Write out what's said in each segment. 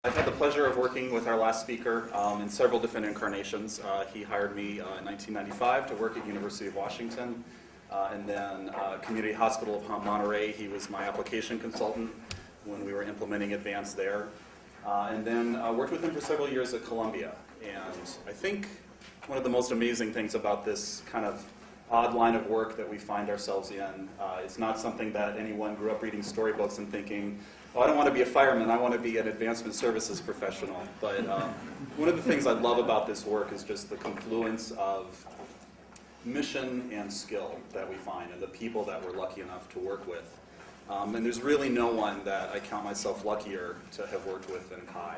I've had the pleasure of working with our last speaker in several different incarnations. He hired me in 1995 to work at University of Washington, and then Community Hospital of Monterey. He was my application consultant when we were implementing Advanced there. And then worked with him for several years at Columbia. And I think one of the most amazing things about this kind of odd line of work that we find ourselves in, it's not something that anyone grew up reading storybooks and thinking, oh, I don't want to be a fireman, I want to be an advancement services professional. But one of the things I love about this work is just the confluence of mission and skill that we find and the people that we're lucky enough to work with. And there's really no one that I count myself luckier to have worked with than Kai.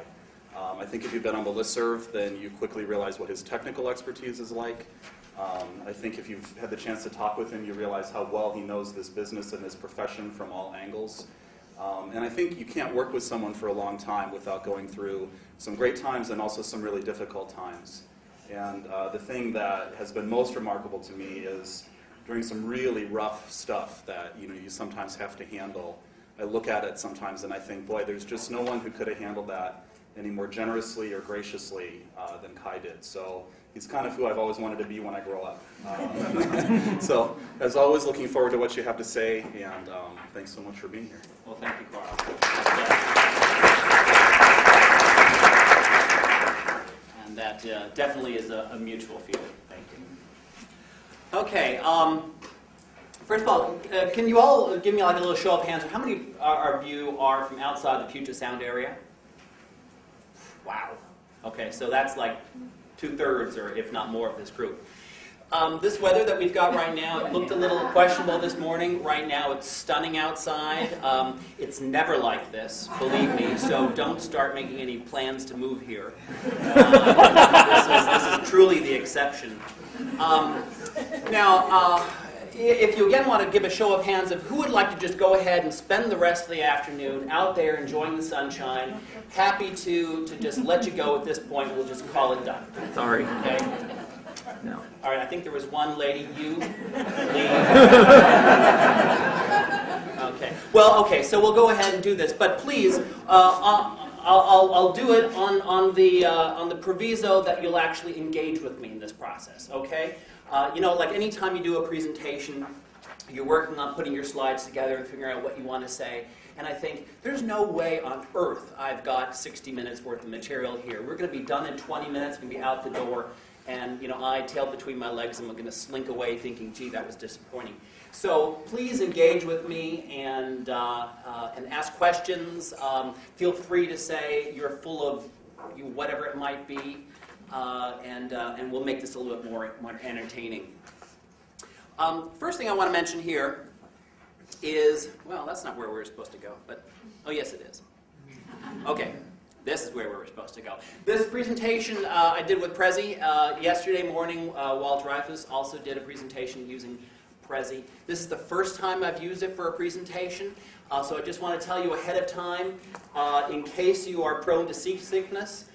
I think if you've been on the listserv, then you quickly realize what his technical expertise is like. I think if you've had the chance to talk with him, you realize how well he knows this business and this profession from all angles. And I think you can't work with someone for a long time without going through some great times and also some really difficult times. And the thing that has been most remarkable to me is during some really rough stuff that you sometimes have to handle, I look at it sometimes and I think, boy, there's just no one who could have handled that any more generously or graciously than Kai did. So he's kind of who I've always wanted to be when I grow up. So as always, looking forward to what you have to say, and thanks so much for being here. Well, thank you, Carl. And that definitely is a mutual feeling. Thank you. Okay. First of all, can you all give me like a little show of hands? How many of you are from outside the Puget Sound area? Wow. Okay, so that's like 2/3, or if not more, of this group. This weather that we've got right now, it looked a little questionable this morning. Right now it's stunning outside. It's never like this, believe me, so don't start making any plans to move here. This is truly the exception. Now, if you again want to give a show of hands of who would like to just go ahead and spend the rest of the afternoon out there enjoying the sunshine, happy to just let you go at this point, we'll just call it done. Sorry. Okay? No. All right, I think there was one lady, you, Lee. Okay. Well, okay, so we'll go ahead and do this, but please, I'll do it on the proviso that you'll actually engage with me in this process, okay? Like any time you do a presentation, you're working on putting your slides together and figuring out what you want to say. And I think there's no way on earth I've got 60 minutes worth of material here. We're going to be done in 20 minutes, going to be out the door. And I, tail between my legs, I'm going to slink away thinking, gee, that was disappointing. So please engage with me and ask questions. Feel free to say you're full of whatever it might be. And we'll make this a little bit more entertaining. First thing I want to mention here is, well, that's not where we were supposed to go, but, oh, yes, it is. Okay, this is where we were supposed to go. This presentation I did with Prezi yesterday morning. Walt Dreyfus also did a presentation using Prezi. This is the first time I've used it for a presentation, so I just want to tell you ahead of time, in case you are prone to seasickness,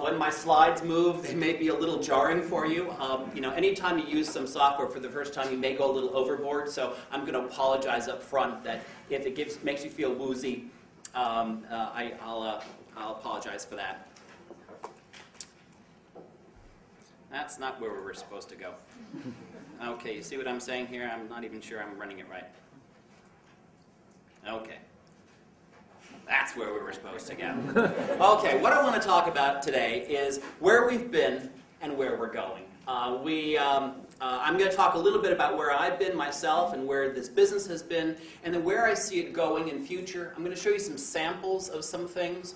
when my slides move, they may be a little jarring for you. Anytime you use some software for the first time, you may go a little overboard. So I'm going to apologize up front that if it makes you feel woozy, I'll apologize for that. That's not where we were supposed to go. Okay, you see what I'm saying here? I'm not even sure I'm running it right. Okay. That's where we were supposed to go. Okay, what I want to talk about today is where we've been and where we're going. I'm going to talk a little bit about where I've been myself and where this business has been, and then where I see it going in future. I'm going to show you some samples of some things,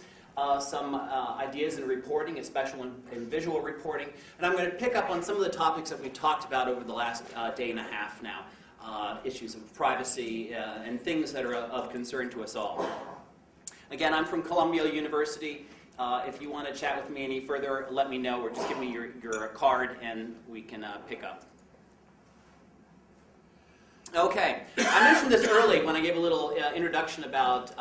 some ideas in reporting, especially in visual reporting, and I'm going to pick up on some of the topics that we've talked about over the last day and a half now, issues of privacy and things that are of concern to us all. Again, I'm from Columbia University. If you want to chat with me any further, let me know, or just give me your card and we can pick up. Okay, I mentioned this early when I gave a little introduction about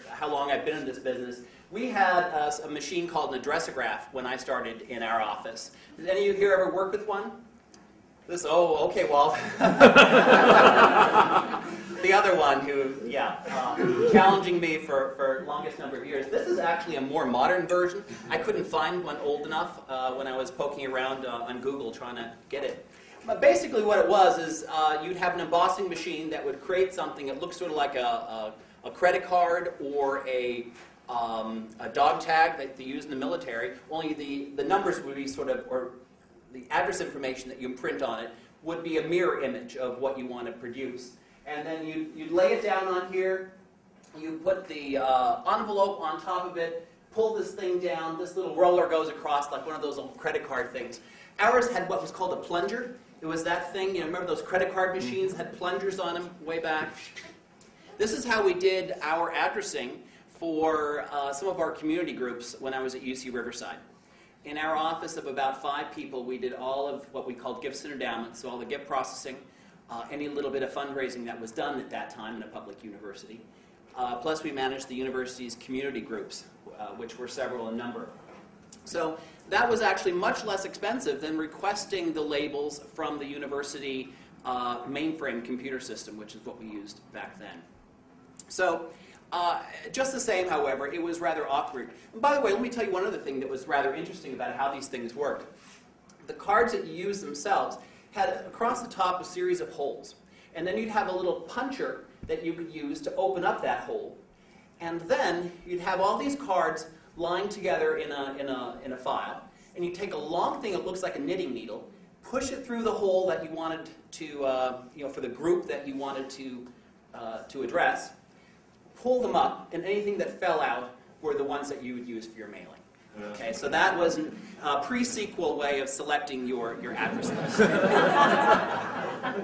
how long I've been in this business. We had a machine called an addressograph when I started in our office. Did any of you here ever work with one? Oh, okay, Walt. the other one who, challenging me for longest number of years. This is actually a more modern version. I couldn't find one old enough when I was poking around on Google trying to get it. But basically what it was is you'd have an embossing machine that would create something that looks sort of like a credit card or a dog tag that they use in the military, only the numbers would be sort of, or the address information that you imprint on it would be a mirror image of what you want to produce. And then you'd lay it down on here, you put the envelope on top of it, pull this thing down, this little roller goes across like one of those old credit card things. Ours had what was called a plunger. It was that thing, remember those credit card machines had plungers on them way back? This is how we did our addressing for some of our community groups when I was at UC Riverside. In our office of about 5 people, we did all of what we called gifts and endowments, so all the gift processing, any little bit of fundraising that was done at that time in a public university. Plus we managed the university's community groups, which were several in number. So that was actually much less expensive than requesting the labels from the university mainframe computer system, which is what we used back then. So just the same, however, it was rather awkward. And by the way, let me tell you one other thing that was rather interesting about how these things worked. The cards that you used themselves had across the top a series of holes. And then you'd have a little puncher that you could use to open up that hole. And then you'd have all these cards lying together in a file. And you take a long thing that looks like a knitting needle, push it through the hole that you wanted to, for the group that you wanted to address, pull them up, and anything that fell out were the ones that you would use for your mailing. Okay, so that was a pre-sequel way of selecting your address list. I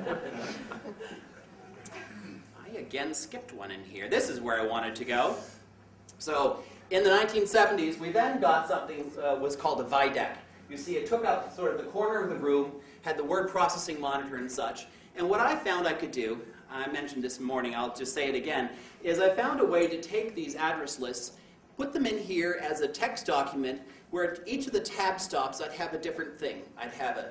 again skipped one in here. This is where I wanted to go. So in the 1970s, we then got something was called a VIDEC. You see, it took up sort of the corner of the room, had the word processing monitor and such. And what I found I could do, I mentioned this morning, I'll just say it again, is I found a way to take these address lists, put them in here as a text document where at each of the tab stops I'd have a different thing. I'd have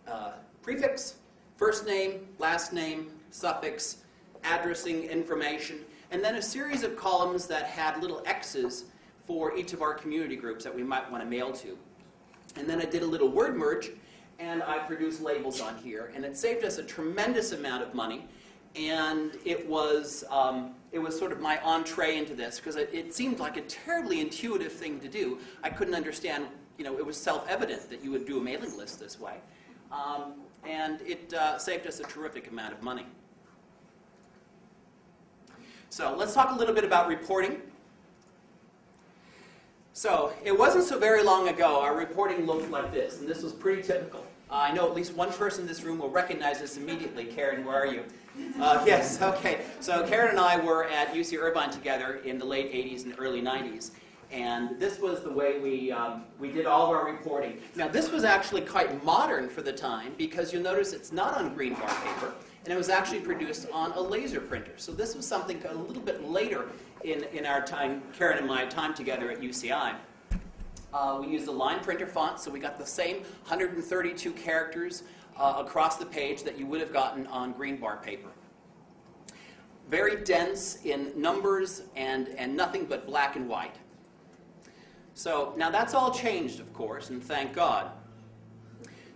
a prefix, first name, last name, suffix, addressing information, and then a series of columns that had little X's for each of our community groups that we might want to mail to. And then I did a little word merge, and I produced labels on here, and it saved us a tremendous amount of money. And it was sort of my entree into this, because it seemed like a terribly intuitive thing to do. I couldn't understand, it was self-evident that you would do a mailing list this way. And it saved us a terrific amount of money. So let's talk a little bit about reporting. So it wasn't so very long ago our reporting looked like this, and this was pretty typical. I know at least one person in this room will recognize this immediately. Karen, where are you? Yes, okay. So Karen and I were at UC Irvine together in the late 80s and early 90s. And this was the way we did all of our reporting. Now this was actually quite modern for the time, because you'll notice it's not on green bar paper, and it was actually produced on a laser printer. So this was something a little bit later in our time, Karen and my time together at UCI. We used a line printer font, so we got the same 132 characters across the page that you would have gotten on green bar paper. Very dense in numbers and nothing but black and white. So now that's all changed, of course, and thank God.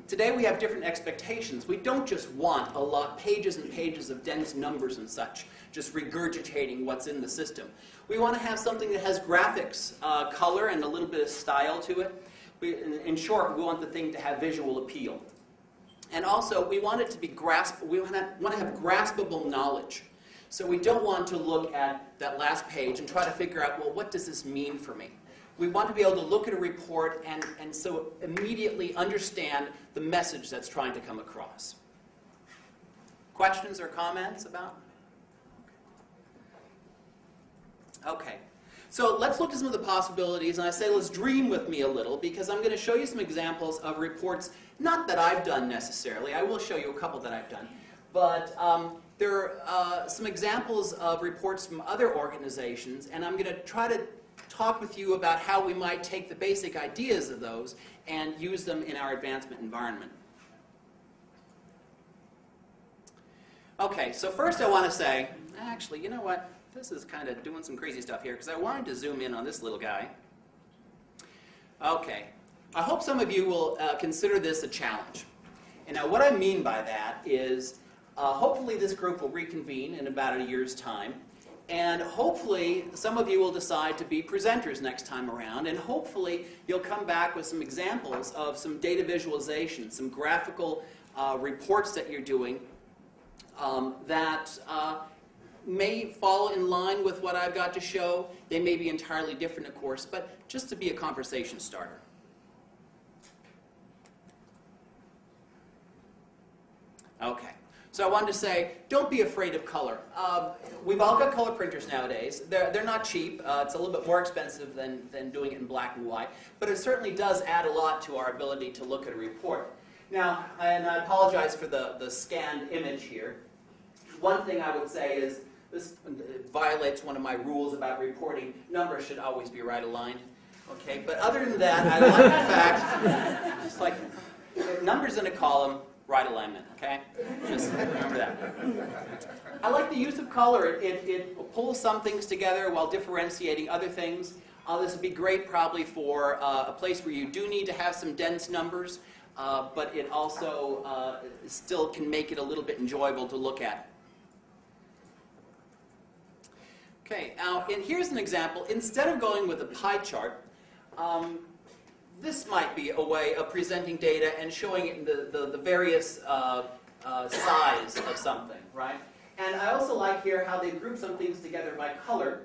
Today we have different expectations. We don't just want a lot, pages and pages of dense numbers and such, just regurgitating what's in the system. We want to have something that has graphics, color, and a little bit of style to it. In short, we want the thing to have visual appeal. And also, we want it to be we want to have graspable knowledge. So we don't want to look at that last page and try to figure out, well, what does this mean for me? We want to be able to look at a report and so immediately understand the message that's trying to come across. Questions or comments about? Okay. So let's look at some of the possibilities, and I say let's dream with me a little, because I'm going to show you some examples of reports, not that I've done necessarily. I will show you a couple that I've done. But there are some examples of reports from other organizations, and I'm going to try to talk with you about how we might take the basic ideas of those and use them in our advancement environment. Okay, so first I want to say Actually, you know what? This is kind of doing some crazy stuff here because I wanted to zoom in on this little guy. Okay. I hope some of you will consider this a challenge. And now what I mean by that is hopefully this group will reconvene in about a year's time. And hopefully some of you will decide to be presenters next time around. And hopefully you'll come back with some examples of some data visualization, some graphical reports that you're doing that may fall in line with what I've got to show. They may be entirely different, of course, but just to be a conversation starter. Okay. So I wanted to say, don't be afraid of color. We've all got color printers nowadays. They're not cheap. It's a little bit more expensive than doing it in black and white. But it certainly does add a lot to our ability to look at a report. Now, and I apologize for the scanned image here. One thing I would say is, this violates one of my rules about reporting. Numbers should always be right aligned. Okay, but other than that, I like the fact, it's like numbers in a column, right alignment, okay? Just remember that. I like the use of color. It pulls some things together while differentiating other things. This would be great probably for a place where you do need to have some dense numbers, but it also still can make it a little bit enjoyable to look at. Okay, now here's an example. Instead of going with a pie chart, this might be a way of presenting data and showing it in the various size of something, right? And I also like here how they group some things together by color.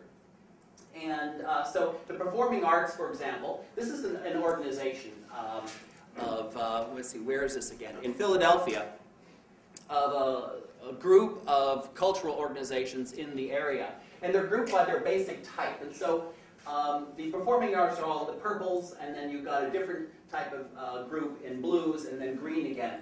And so the performing arts, for example, this is an organization let's see, where is this again? In Philadelphia, of a group of cultural organizations in the area. And they're grouped by their basic type. And so the performing arts are all the purples, and then you've got a different type of group in blues, and then green again.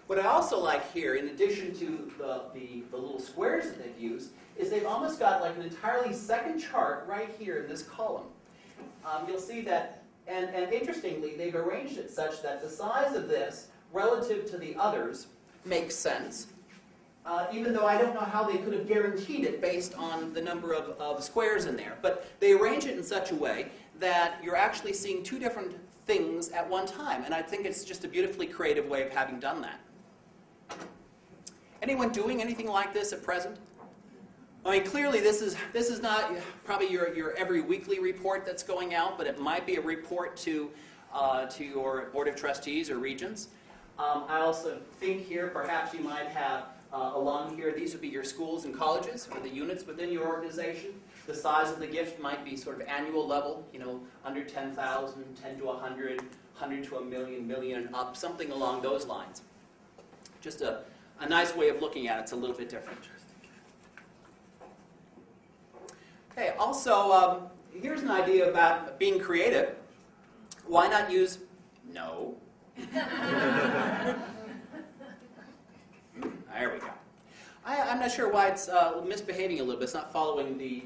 What I also like here, in addition to the little squares that they've used, is they've almost got like an entirely second chart right here in this column. You'll see that, and interestingly, they've arranged it such that the size of this, relative to the others, makes sense. Even though I don't know how they could have guaranteed it based on the number of squares in there. But they arrange it in such a way that you're actually seeing two different things at one time. And I think it's just a beautifully creative way of having done that. Anyone doing anything like this at present? I mean, clearly this is not probably your every weekly report that's going out, but it might be a report to your Board of Trustees or Regents. I also think here perhaps you might have along here, these would be your schools and colleges for the units within your organization. The size of the gift might be sort of annual level, you know, under 10,000, 10 to 100, 100 to a million, million and up, something along those lines. Just a nice way of looking at it. It's a little bit different. Okay, also, here's an idea about being creative. Why not use no? There we go. I'm not sure why it's misbehaving a little bit. It's not following the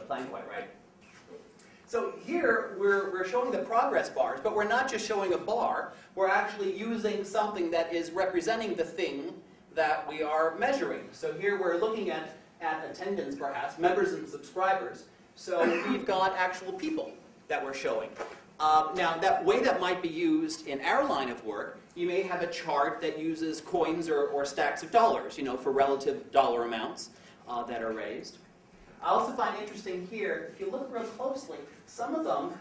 plan quite right. So here we're showing the progress bars, but we're not just showing a bar. We're actually using something that is representing the thing that we are measuring. So here we're looking at attendance, perhaps, members and subscribers. So we've got actual people that we're showing. Now, that way that might be used in our line of work, you may have a chart that uses coins or stacks of dollars, you know, for relative dollar amounts that are raised. I also find interesting here, if you look real closely, some of them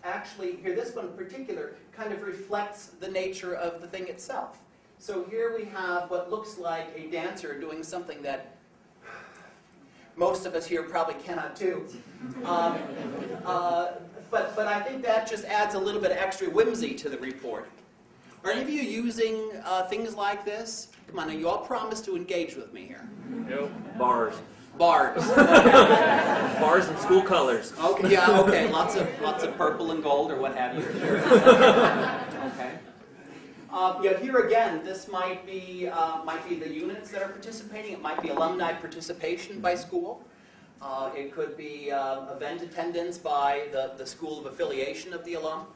actually, here this one in particular, kind of reflects the nature of the thing itself. So here we have what looks like a dancer doing something that most of us here probably cannot do. But I think that just adds a little bit of extra whimsy to the report. Are any of you using things like this? Come on, now you all promise to engage with me here. Nope. Bars. Bars. Bars and school colors. Okay, yeah, okay. Lots of purple and gold or what have you. Sure. Okay. Yeah, here again, this might be the units that are participating. It might be alumni participation by school. It could be event attendance by the school of affiliation of the alum.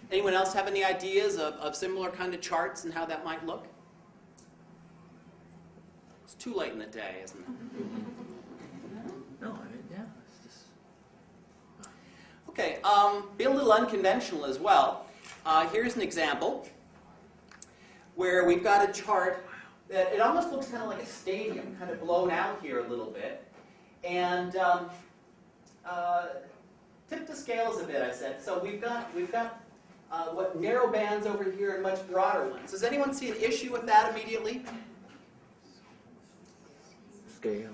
Anyone else have any ideas of similar kind of charts and how that might look? too late in the day, isn't it? No, I mean, yeah. It's just... Okay, be a little unconventional as well. Here's an example where we've got a chart that it almost looks kind of like a stadium, kind of blown out here a little bit. And tip the scales a bit, I said. So we've got what narrow bands over here and much broader ones. Does anyone see an issue with that immediately? Scale.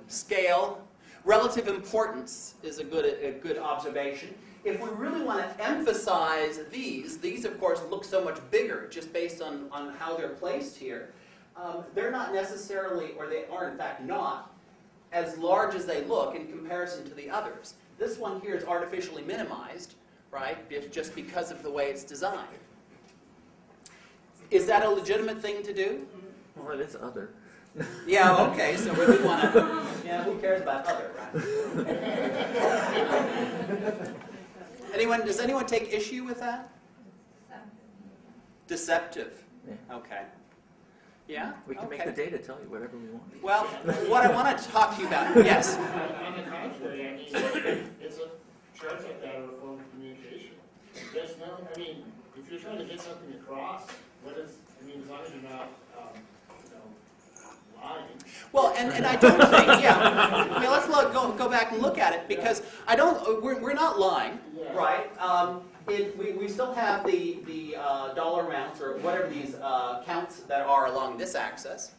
Scale. Relative importance is a good observation. If we really want to emphasize these of course look so much bigger just based on how they're placed here. They're not necessarily, or they are in fact not, as large as they look in comparison to the others. This one here is artificially minimized, right, just because of the way it's designed. Is that a legitimate thing to do? Well, it is other. Yeah, okay, so we do want to, yeah, who cares about other, right? Does anyone take issue with that? Deceptive. Yeah. Okay. Yeah? We can make the data tell you whatever we want. Well, what I want to talk to you about, yes? On the contrary, I mean, it's a charts like that are a form of communication. There's no, I mean, if you're trying to get something across, I mean, as long as you're not, lying. Well, and I don't think, yeah. Okay, let's go back and look at it because we're not lying, right? We still have the dollar amounts or whatever these counts that are along this axis.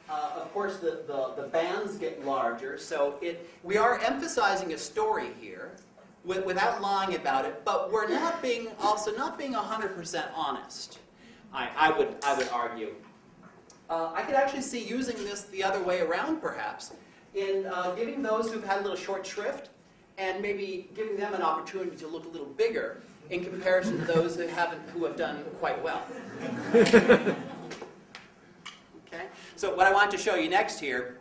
Of course, the bands get larger, so we are emphasizing a story here without lying about it, but we're not being 100% honest. I would argue. I could actually see using this the other way around, perhaps, in giving those who've had a little short shrift and maybe giving them an opportunity to look a little bigger in comparison to those who have done quite well. Okay. So what I want to show you next here,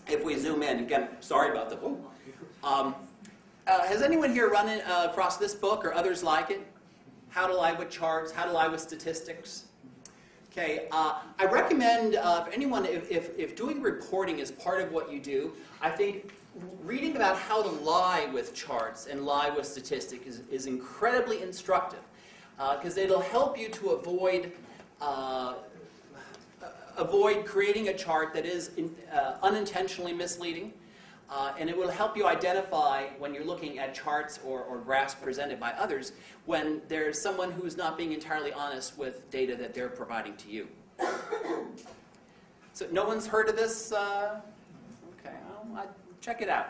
if we zoom in, again, sorry about the. Has anyone here run across this book or others like it? How to Lie with Charts, How to Lie with Statistics. Okay, I recommend anyone, if doing reporting is part of what you do, I think reading about how to lie with charts and lie with statistics is incredibly instructive because it'll help you to avoid creating a chart that is unintentionally misleading, and it will help you identify when you're looking at charts or graphs presented by others when there's someone who's not being entirely honest with data that they're providing to you. So no one's heard of this? Okay, check it out.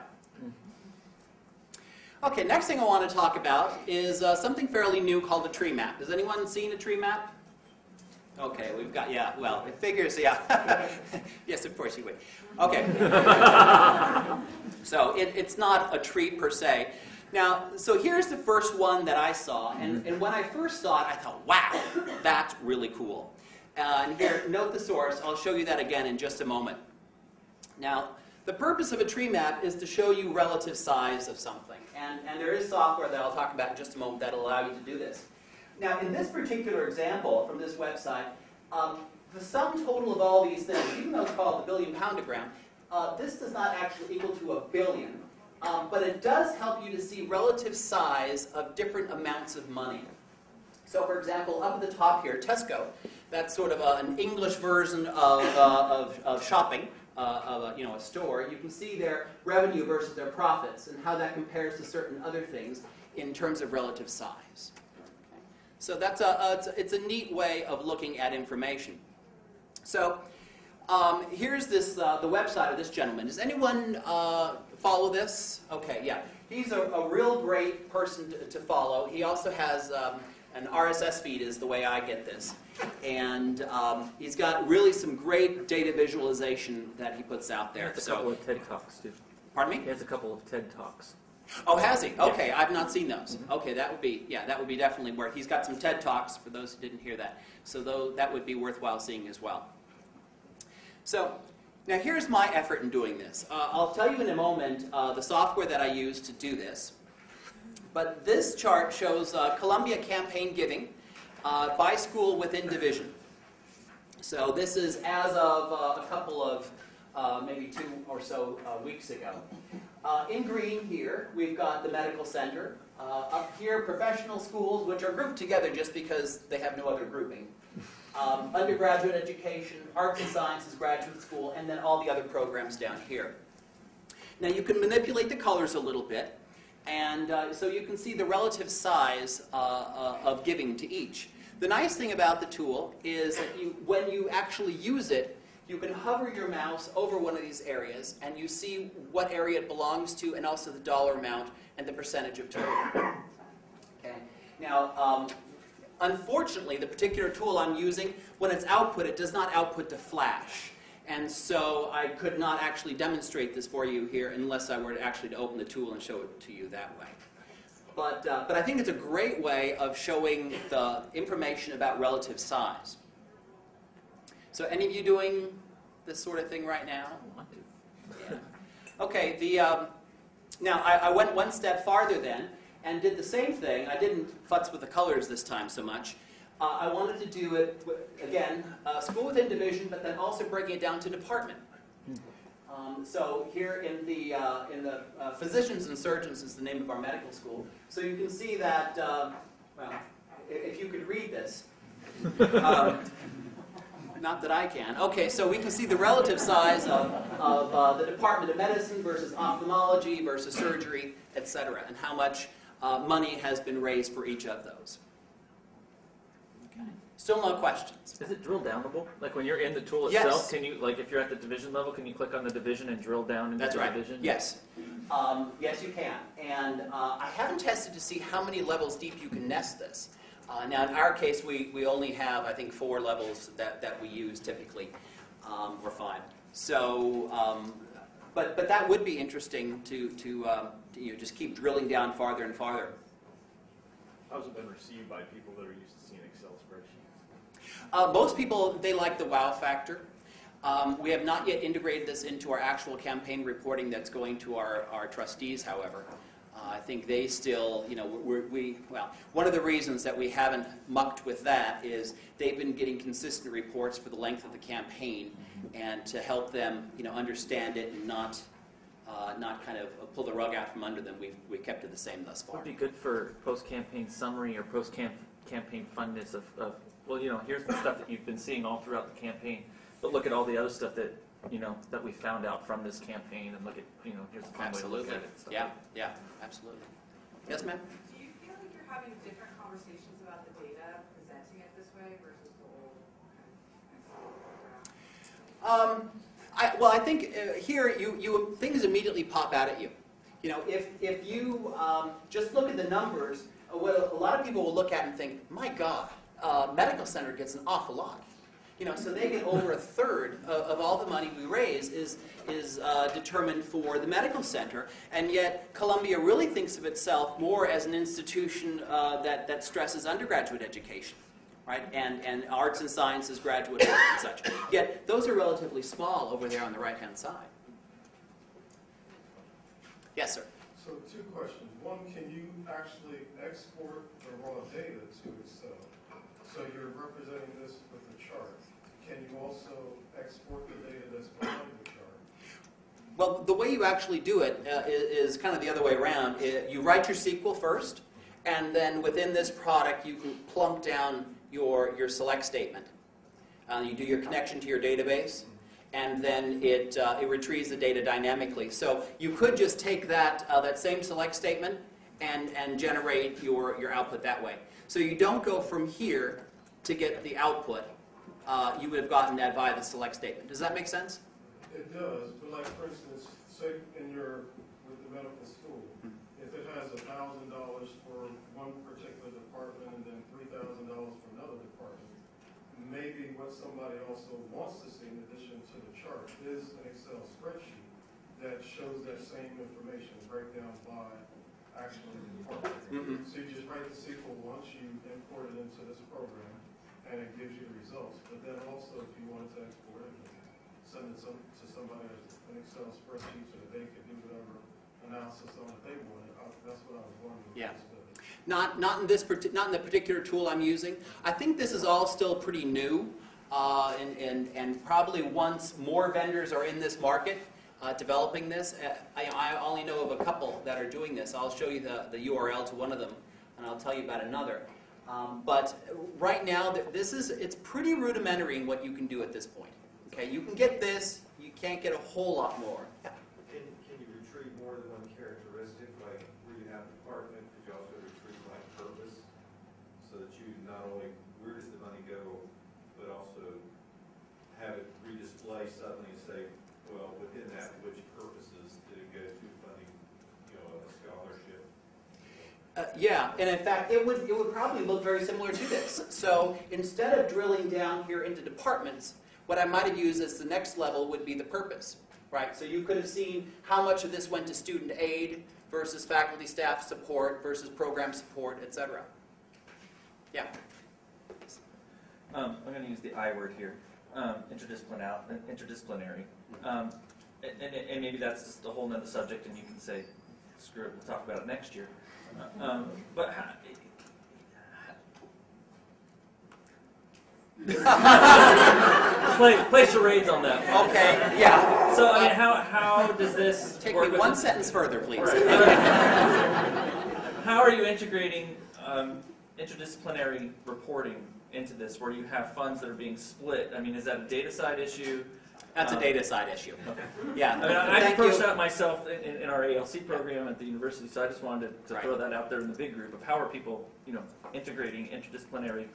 Okay, next thing I want to talk about is something fairly new called a tree map. Has anyone seen a tree map? Okay, we've got, yeah, well, it figures, yeah. Yes, of course you would. Okay. So it's not a tree per se. Now, so here's the first one that I saw, and when I first saw it, I thought, wow, that's really cool. And here, note the source. I'll show you that again in just a moment. Now, the purpose of a tree map is to show you relative size of something. And there is software that I'll talk about in just a moment that will allow you to do this. Now, in this particular example from this website, the sum total of all these things, even though it's called the billion-poundogram, this does not actually equal to a billion. But it does help you to see relative size of different amounts of money. So, for example, up at the top here, Tesco, that's sort of an English version of shopping, of a store. You can see their revenue versus their profits and how that compares to certain other things in terms of relative size. Okay. So that's it's a neat way of looking at information. So here's this the website of this gentleman. Does anyone follow this? Okay, yeah. He's a real great person to follow. He also has an RSS feed is the way I get this. And he's got really some great data visualization that he puts out there. He has a couple of TED Talks, too. Pardon me? He has a couple of TED Talks. Oh, has he? Okay, I've not seen those. Okay, that would be definitely worth. He's got some TED Talks for those who didn't hear that. So that would be worthwhile seeing as well. So now here's my effort in doing this. I'll tell you in a moment the software that I use to do this. But this chart shows Columbia campaign giving by school within division. So this is as of a couple of maybe 2 or so weeks ago. In green here, we've got the medical center. Up here, professional schools, which are grouped together just because they have no other grouping. Undergraduate education, arts and sciences, graduate school, and then all the other programs down here. Now you can manipulate the colors a little bit, and so you can see the relative size of giving to each. The nice thing about the tool is that when you actually use it, you can hover your mouse over one of these areas, and you see what area it belongs to, and also the dollar amount and the percentage of total. Okay. Now, unfortunately, the particular tool I'm using, when it's output, it does not output to Flash. And so I could not actually demonstrate this for you here unless I were to open the tool and show it to you that way. But I think it's a great way of showing the information about relative size. So any of you doing this sort of thing right now? Yeah. Okay, now I went one step farther then and did the same thing. I didn't futz with the colors this time so much. I wanted to do it, again, school within division, but then also breaking it down to department. So here in the physicians and surgeons is the name of our medical school. So you can see that, well, if you could read this. Not that I can. Okay, so we can see the relative size of the Department of Medicine versus ophthalmology versus surgery, etc., and how much money has been raised for each of those. Okay. Still no questions? Is it drill downable? Like when you're in the tool Yes. itself, can you, like if you're at the division level, can you click on the division and drill down into That's the right. division? Yes. Yes, you can. And I haven't tested to see how many levels deep you can nest this. Now, in our case, we only have, I think, 4 levels that we use typically, or 5. So, but that would be interesting to just keep drilling down farther and farther. How's it been received by people that are used to seeing Excel spreadsheets? Most people, they like the wow factor. We have not yet integrated this into our actual campaign reporting that's going to our trustees, however. I think they still, well, one of the reasons that we haven't mucked with that is they've been getting consistent reports for the length of the campaign, and to help them, understand it and not kind of pull the rug out from under them, we've kept it the same thus far. Would be good for post-campaign summary or post-campaign fundness of, well, here's the stuff that you've been seeing all throughout the campaign, but look at all the other stuff that, that we found out from this campaign, and look at, here's the fun way to look at it. So. Yeah, absolutely. Yes, ma'am? Do you feel like you're having different conversations about the data, presenting it this way versus the old? Well, I think here things immediately pop out at you. If you just look at the numbers, what a lot of people will look at and think, my God, medical center gets an awful lot. So they get over a third of all the money we raise is determined for the medical center, and yet Columbia really thinks of itself more as an institution that stresses undergraduate education, right? And arts and sciences, graduate work and such. Yet those are relatively small over there on the right-hand side. Yes, sir. So 2 questions. One, can you actually export the raw data to Excel? So you're representing this with a chart. Can you also export the data that's behind the chart? Well, the way you actually do it is kind of the other way around. You write your SQL first, and then within this product you can plunk down your select statement. You do your connection to your database, and then it retrieves the data dynamically. So you could just take that same select statement and generate your output that way. So you don't go from here to get the output. You would have gotten that via the select statement. Does that make sense? It does, but like for instance, say with the medical school, if it has $1,000 for one particular department and then $3,000 for another department, maybe what somebody also wants to see in addition to the chart is an Excel spreadsheet that shows that same information, breakdown by actually the department. So you just write the SQL once, you import it into this program, and it gives you the results. But then also, if you wanted to export it, send it to somebody as an Excel spreadsheet so that they could do whatever analysis on it they wanted. That's what I was wondering. Yeah. Not in the particular tool I'm using. I think this is all still pretty new. and probably once more vendors are in this market developing this. I only know of a couple that are doing this. I'll show you the URL to one of them, and I'll tell you about another. But right now, it's pretty rudimentary in what you can do at this point. Okay, you can get this. You can't get a whole lot more. Yeah. Can you retrieve more than one characteristic, like where you have department, could you also retrieve like purpose, so that you not only where does the money go, but also have it redisplay suddenly and say, well, within that, which purposes did it go to funding, a scholarship? Yeah, and in fact, it would probably look very similar to this. So instead of drilling down here into departments, what I might have used as the next level would be the purpose, right? So you could have seen how much of this went to student aid versus faculty staff support versus program support, etc. Yeah. I'm going to use the I word here, interdisciplinary. And maybe that's just a whole nother subject, and you can say, screw it, we'll talk about it next year. But play charades on that one. Okay, yeah. So, I mean, how does this Take work me with one sentence further, please. Right. How are you integrating interdisciplinary reporting into this, where you have funds that are being split? I mean, is that a data side issue? That's a data side issue. Okay. Yeah. I mean, I Thank approached you. that myself in our ALC program at the university, so I just wanted to Right. throw that out there in the big group of how are people, integrating interdisciplinary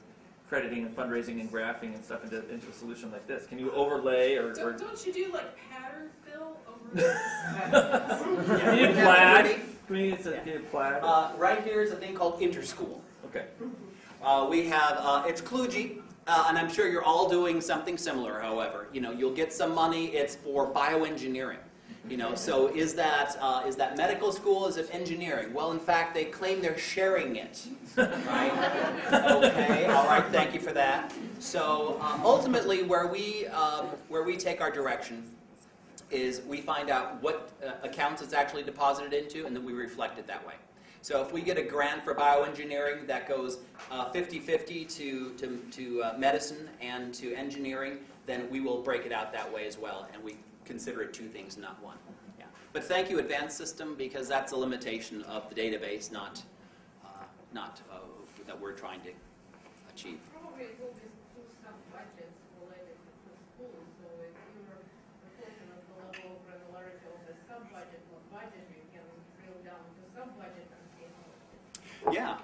crediting and fundraising and graphing and stuff into a solution like this. Can you overlay or Don't you do like pattern fill over? can you plaid? Can you plaid? Right here is a thing called Interschool. Okay. We have, it's kludgy, and I'm sure you're all doing something similar, however. You'll get some money, it's for bioengineering. So is that medical school? Is it engineering? Well, in fact, they claim they're sharing it. Right? Okay, all right, thank you for that. So ultimately, where we take our direction is we find out what accounts it's actually deposited into, and then we reflect it that way. So if we get a grant for bioengineering that goes 50-50 to medicine and to engineering, then we will break it out that way as well, and we consider it two things, not one. Yeah. But thank you, Advanced System, because that's a limitation of the database, not that we're trying to achieve. Probably it will be two sub-budgets related to schools, so if you're proportion of the level of granularity of the sub-budget or budget, you can drill down to sub-budget and see how. Yeah,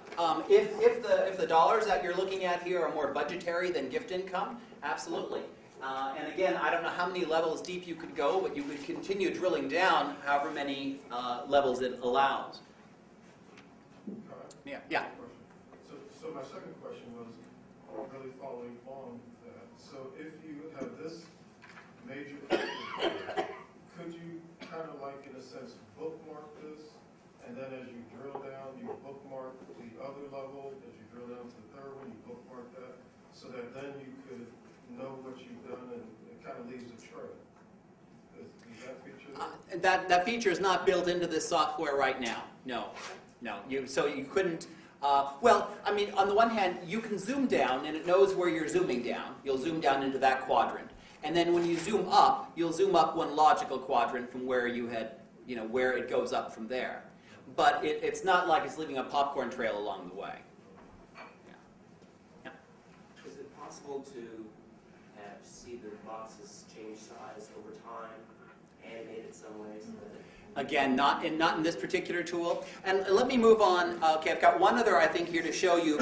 if the dollars that you're looking at here are more budgetary than gift income, absolutely. And again, I don't know how many levels deep you could go, but you could continue drilling down however many levels it allows. Yeah. Yeah. So my second question was really following on that. So if you have this major category, could you kind of like, in a sense, bookmark this, and then as you drill down, you bookmark the other level, as you drill down to the third one, you bookmark that, so that then you could know what you've done, and it kind of leaves a trail. Is that feature there? That feature is not built into this software right now. No. So you couldn't. Well, I mean, on the one hand, you can zoom down, and it knows where you're zooming down. You'll zoom down into that quadrant, and then when you zoom up, you'll zoom up one logical quadrant from where you had, where it goes up from there. But it's not like it's leaving a popcorn trail along the way. Yeah. Is it possible to see the boxes change size over time, animated some ways? Again, not in this particular tool. And let me move on. Okay, I've got one other, I think, here to show you.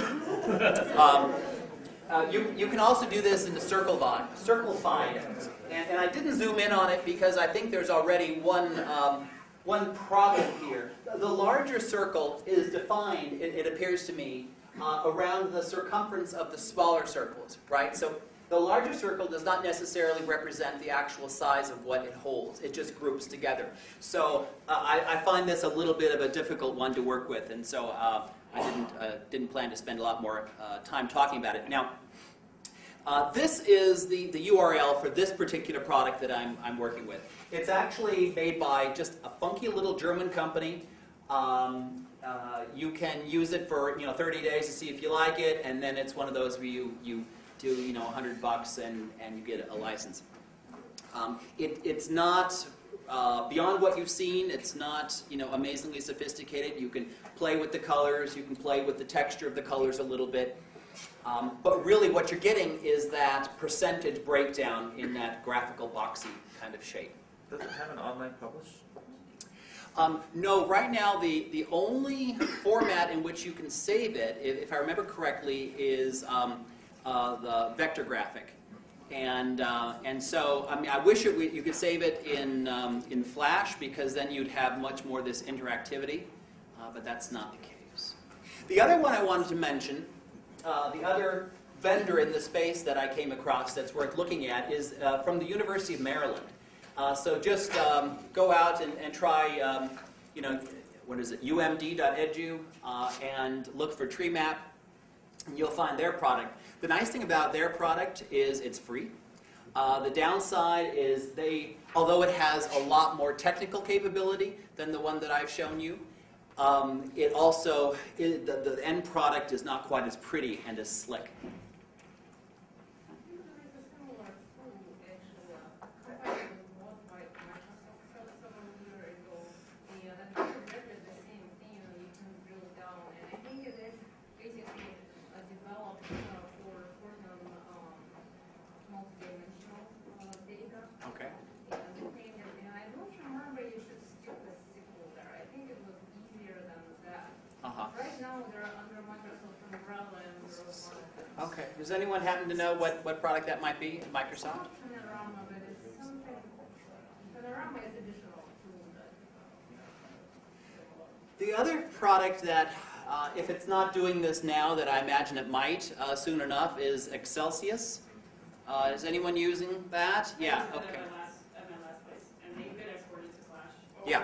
You can also do this in the circle find. And I didn't zoom in on it because I think there's already one problem here. The larger circle is defined, it appears to me, around the circumference of the smaller circles, right? So the larger circle does not necessarily represent the actual size of what it holds. It just groups together. So I find this a little bit of a difficult one to work with, and so I didn't plan to spend a lot more time talking about it. Now, this is the URL for this particular product that I'm working with. It's actually made by just a funky little German company. You can use it for 30 days to see if you like it, and then it's one of those where you to $100 and you get a license. It's not beyond what you've seen. It's not amazingly sophisticated. You can play with the colors. You can play with the texture of the colors a little bit. But really what you're getting is that percentage breakdown in that graphical boxy kind of shape. Does it have an online publish? No, right now the only format in which you can save it, if I remember correctly, is the vector graphic. And so, I mean, I wish you could save it in Flash, because then you'd have much more of this interactivity, but that's not the case. The other one I wanted to mention, the other vendor in the space that I came across that's worth looking at is from the University of Maryland. So just go out and try, what is it, umd.edu, and look for TreeMap, and you'll find their product. The nice thing about their product is it's free. The downside is although it has a lot more technical capability than the one that I've shown you, it also, the end product is not quite as pretty and as slick. Okay. Does anyone happen to know what product that might be at Microsoft? The other product that, if it's not doing this now, that I imagine it might soon enough, is Excelsius. Is anyone using that? Yeah. Okay. At my last place, and they could export it to Flash or Yeah.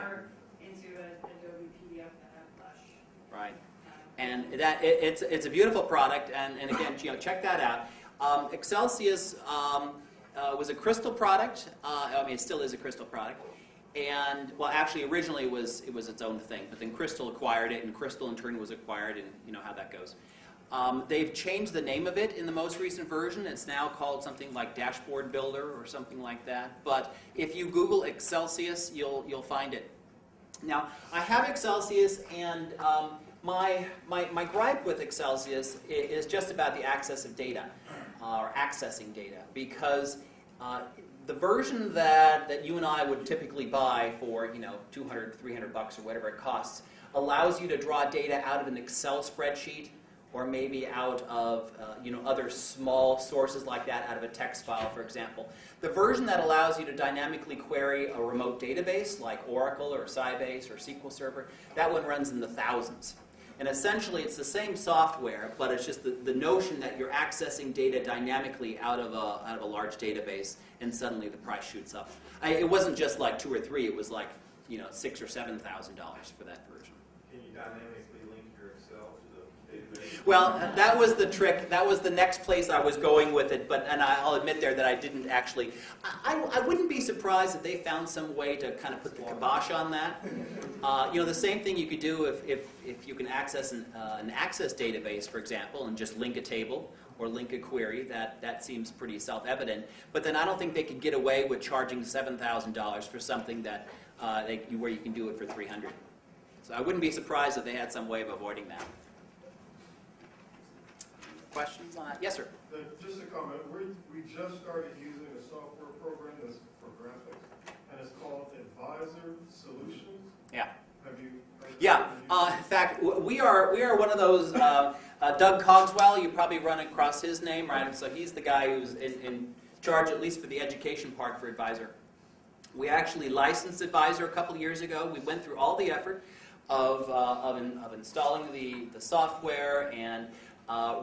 into an Adobe PDF that had Flash. Right. And it's a beautiful product, and again, check that out. Excelsius was a Crystal product. I mean, it still is a Crystal product. And, well, actually, originally it was its own thing, but then Crystal acquired it, and Crystal in turn was acquired, and you know how that goes. They've changed the name of it in the most recent version. It's now called something like Dashboard Builder or something like that. But if you Google Excelsius, you'll find it. Now, I have Excelsius, and my gripe with Excelsius is just about the access of data, or accessing data, because the version that you and I would typically buy for $200, $300 or whatever it costs allows you to draw data out of an Excel spreadsheet, or maybe out of other small sources like that, out of a text file, for example. The version that allows you to dynamically query a remote database like Oracle or Sybase or SQL Server, that one runs in the thousands. And essentially, it's the same software, but it's just the notion that you're accessing data dynamically out of a large database, and suddenly the price shoots up. It wasn't just like $2,000 or $3,000; it was like $6,000 or $7,000 for that version. Can you dynamically link your Excel to the database? Well, that was the trick. That was the next place I was going with it. And I'll admit there that I didn't actually. I wouldn't be surprised if they found some way to kind of put the kibosh on that. The same thing you could do if you can access an Access database, for example, and just link a table or link a query. That seems pretty self-evident. But then I don't think they could get away with charging $7,000 for something that where you can do it for $300. So I wouldn't be surprised if they had some way of avoiding that. Questions on that? Yes, sir. Just a comment. We just started using a software program that's for graphics, and it's called Advisor Solutions. Yeah. Have you? Yeah. In fact, we are one of those. Doug Cogswell, you probably run across his name, right? So he's the guy who's in charge, at least for the education part, for Advisor. We actually licensed Advisor a couple of years ago. We went through all the effort of installing the software and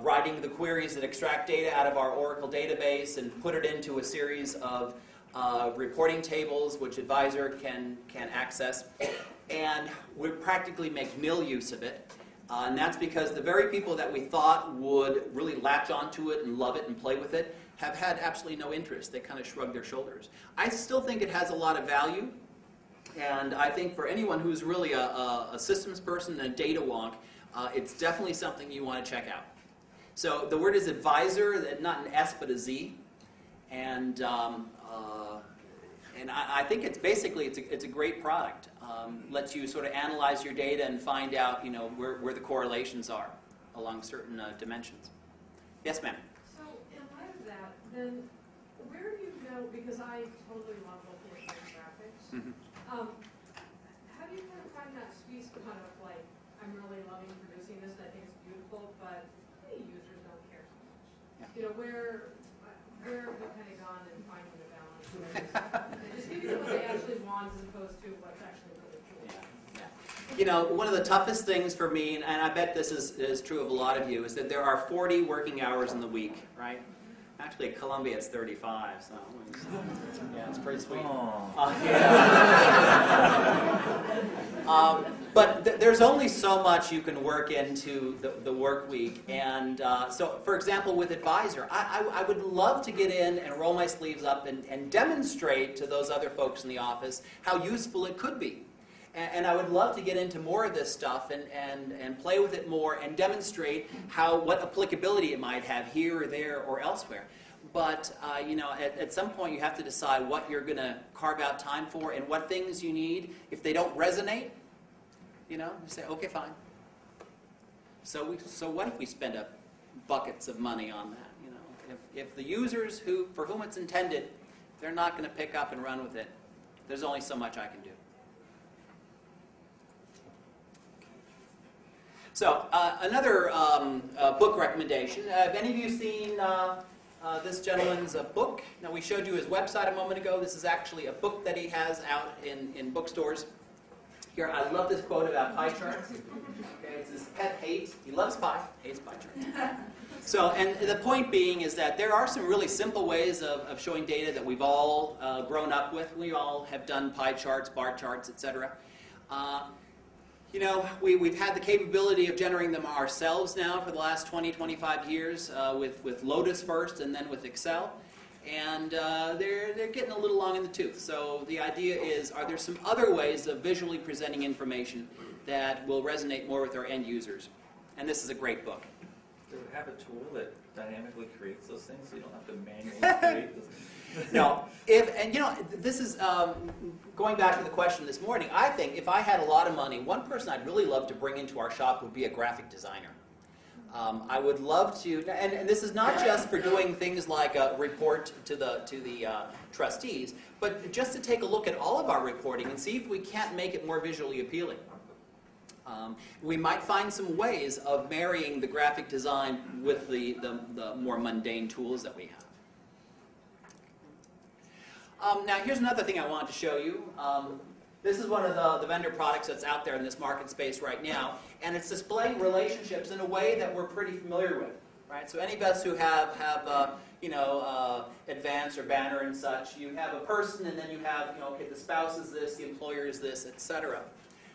writing the queries that extract data out of our Oracle database and put it into a series of reporting tables which Advisor can access. And we practically make nil use of it. And that's because the very people that we thought would really latch onto it and love it and play with it have had absolutely no interest. They kind of shrug their shoulders. I still think it has a lot of value. And I think for anyone who's really a systems person and a data wonk, it's definitely something you want to check out. So the word is advisor, not an S but a Z, and I think it's basically it's a great product. Lets you sort of analyze your data and find out where the correlations are along certain dimensions. Yes, ma'am. So in light of that, then where do you go? Because I totally love looking at graphics. Mm-hmm. How do you kind of find that sweet spot of like, I'm really loving producing this and I think it's beautiful, but the users don't care so much. Yeah. Where have we kind of gone in finding the balance? Just give you what they actually want as opposed to what's actually really cool. One of the toughest things for me, and I bet this is true of a lot of you, is that there are 40 working hours in the week, right? Actually, at Columbia, it's 35, so yeah, it's pretty sweet. But there's only so much you can work into the work week, and so, for example, with Advisor, I would love to get in and roll my sleeves up and demonstrate to those other folks in the office how useful it could be. And I would love to get into more of this stuff and play with it more and demonstrate what applicability it might have here or there or elsewhere. But at some point you have to decide what you're going to carve out time for and what things you need. If they don't resonate, you say, okay, fine. So what if we spend buckets of money on that? If the users for whom it's intended, they're not going to pick up and run with it, there's only so much I can do. So another book recommendation. Have any of you seen this gentleman's book? Now, we showed you his website a moment ago. This is actually a book that he has out in bookstores. Here, I love this quote about pie charts. Okay, it's his pet hate. He loves pie, hates pie charts. So, and the point being is that there are some really simple ways of showing data that we've all grown up with. We all have done pie charts, bar charts, etc. We've had the capability of generating them ourselves now for the last 20, 25 years with Lotus first and then with Excel. And they're getting a little long in the tooth. So the idea is, are there some other ways of visually presenting information that will resonate more with our end users? And this is a great book. Does it have a tool that dynamically creates those things so you don't have to manually create those things? No. This is going back to the question this morning. I think if I had a lot of money, one person I'd really love to bring into our shop would be a graphic designer. I would love to, and this is not just for doing things like a report to the trustees, but just to take a look at all of our reporting and see if we can't make it more visually appealing. We might find some ways of marrying the graphic design with the more mundane tools that we have. Now, here's another thing I wanted to show you. This is one of the vendor products that's out there in this market space right now, and it's displaying relationships in a way that we're pretty familiar with, right? So any of us who have Advance or Banner and such, you have a person, and then you have, okay, the spouse is this, the employer is this, etc.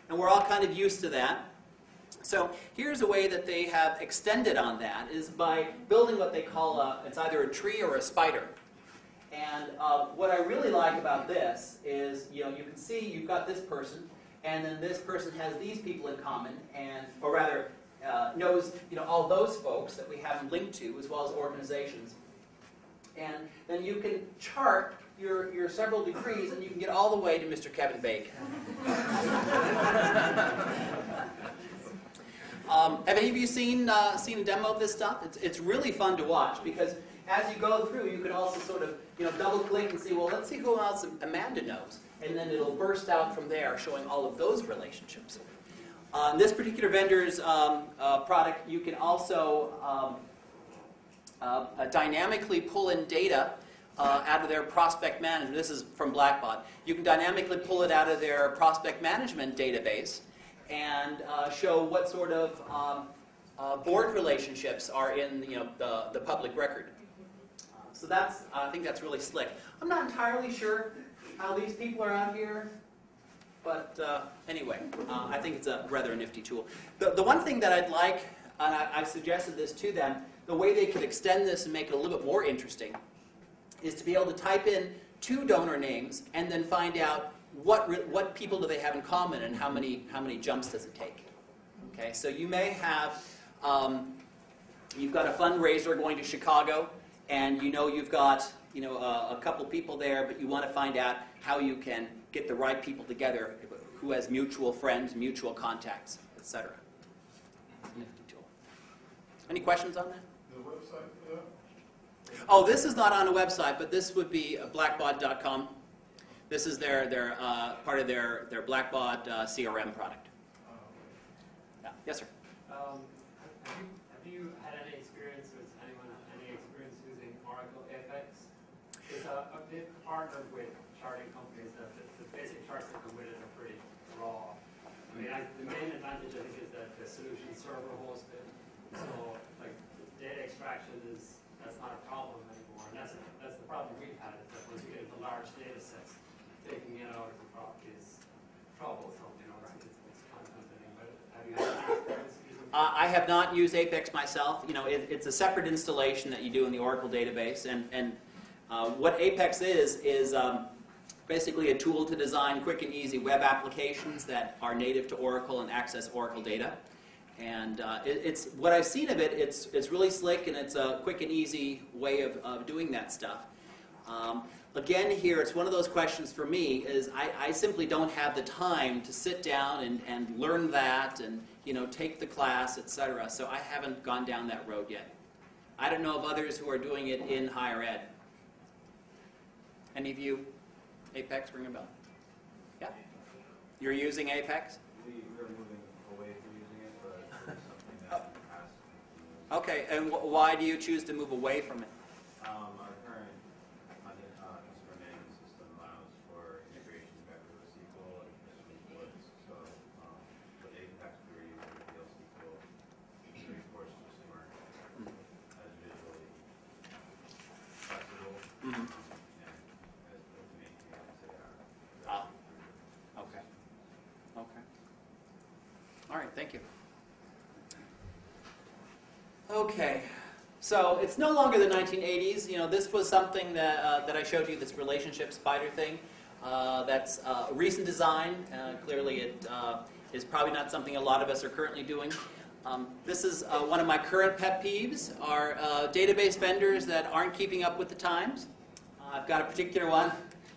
And we're all kind of used to that. So here's a way that they have extended on that, is by building what they call it's either a tree or a spider. And what I really like about this is, you can see you've got this person, and then this person has these people in common, or rather knows all those folks that we haven't linked to, as well as organizations. And then you can chart your several degrees, and you can get all the way to Mr. Kevin Bacon. Have any of you seen a demo of this stuff? It's really fun to watch, because as you go through, you can also sort of double-click and see, well, let's see who else Amanda knows. And then it'll burst out from there, showing all of those relationships. On this particular vendor's product, you can also dynamically pull in data out of their prospect management. This is from Blackbot. You can dynamically pull it out of their prospect management database and show what sort of board relationships are in the public record. So I think that's really slick. I'm not entirely sure how these people are out here, but anyway, I think it's a rather nifty tool. The one thing that I'd like, and I suggested this to them, the way they could extend this and make it a little bit more interesting is to be able to type in 2 donor names and then find out what people do they have in common and how many jumps does it take. Okay, so you may have you've got a fundraiser going to Chicago, and you know you've got a couple people there, but you want to find out how you can get the right people together, who has mutual friends, mutual contacts, etc. Any questions on that? The website for that? Oh, this is not on a website, but this would be blackbaud.com. This is their part of their Blackbaud CRM product. Yeah. Yes, sir. Have you had any experience with any experience using Oracle Apex? It's a big partner with charting companies that the basic charts that come with it are pretty raw. I mean, the main advantage I think is that the solution is server hosted, so like data extraction that's not a problem anymore, and that's the problem we've had. Is that once you get into large data sets, taking it out of the product is troublesome. It's time-consuming. But have you had any experience using it? I have not used Apex myself. It's a separate installation that you do in the Oracle database, and what Apex is basically a tool to design quick and easy web applications that are native to Oracle and access Oracle data. And it's what I've seen of it. It's really slick, and it's a quick and easy way of doing that stuff. Again, here it's one of those questions for me is I simply don't have the time to sit down and learn that and take the class, etc. So I haven't gone down that road yet. I don't know of others who are doing it in higher ed. Any of you, Apex, ring a bell? Yeah? You're using Apex? We're moving away from using it, but it's something that has to. Okay, and why do you choose to move away from it? Our current customer management system allows for integration directly with SQL and SQL Woods. So with Apex, we were using PL SQL. The reports just weren't as visually flexible. Mm-hmm. All right, thank you. Okay, so it's no longer the 1980s. This was something that I showed you, this relationship spider thing. That's a recent design. Clearly, it is probably not something a lot of us are currently doing. This is one of my current pet peeves, are database vendors that aren't keeping up with the times. I've got a particular one.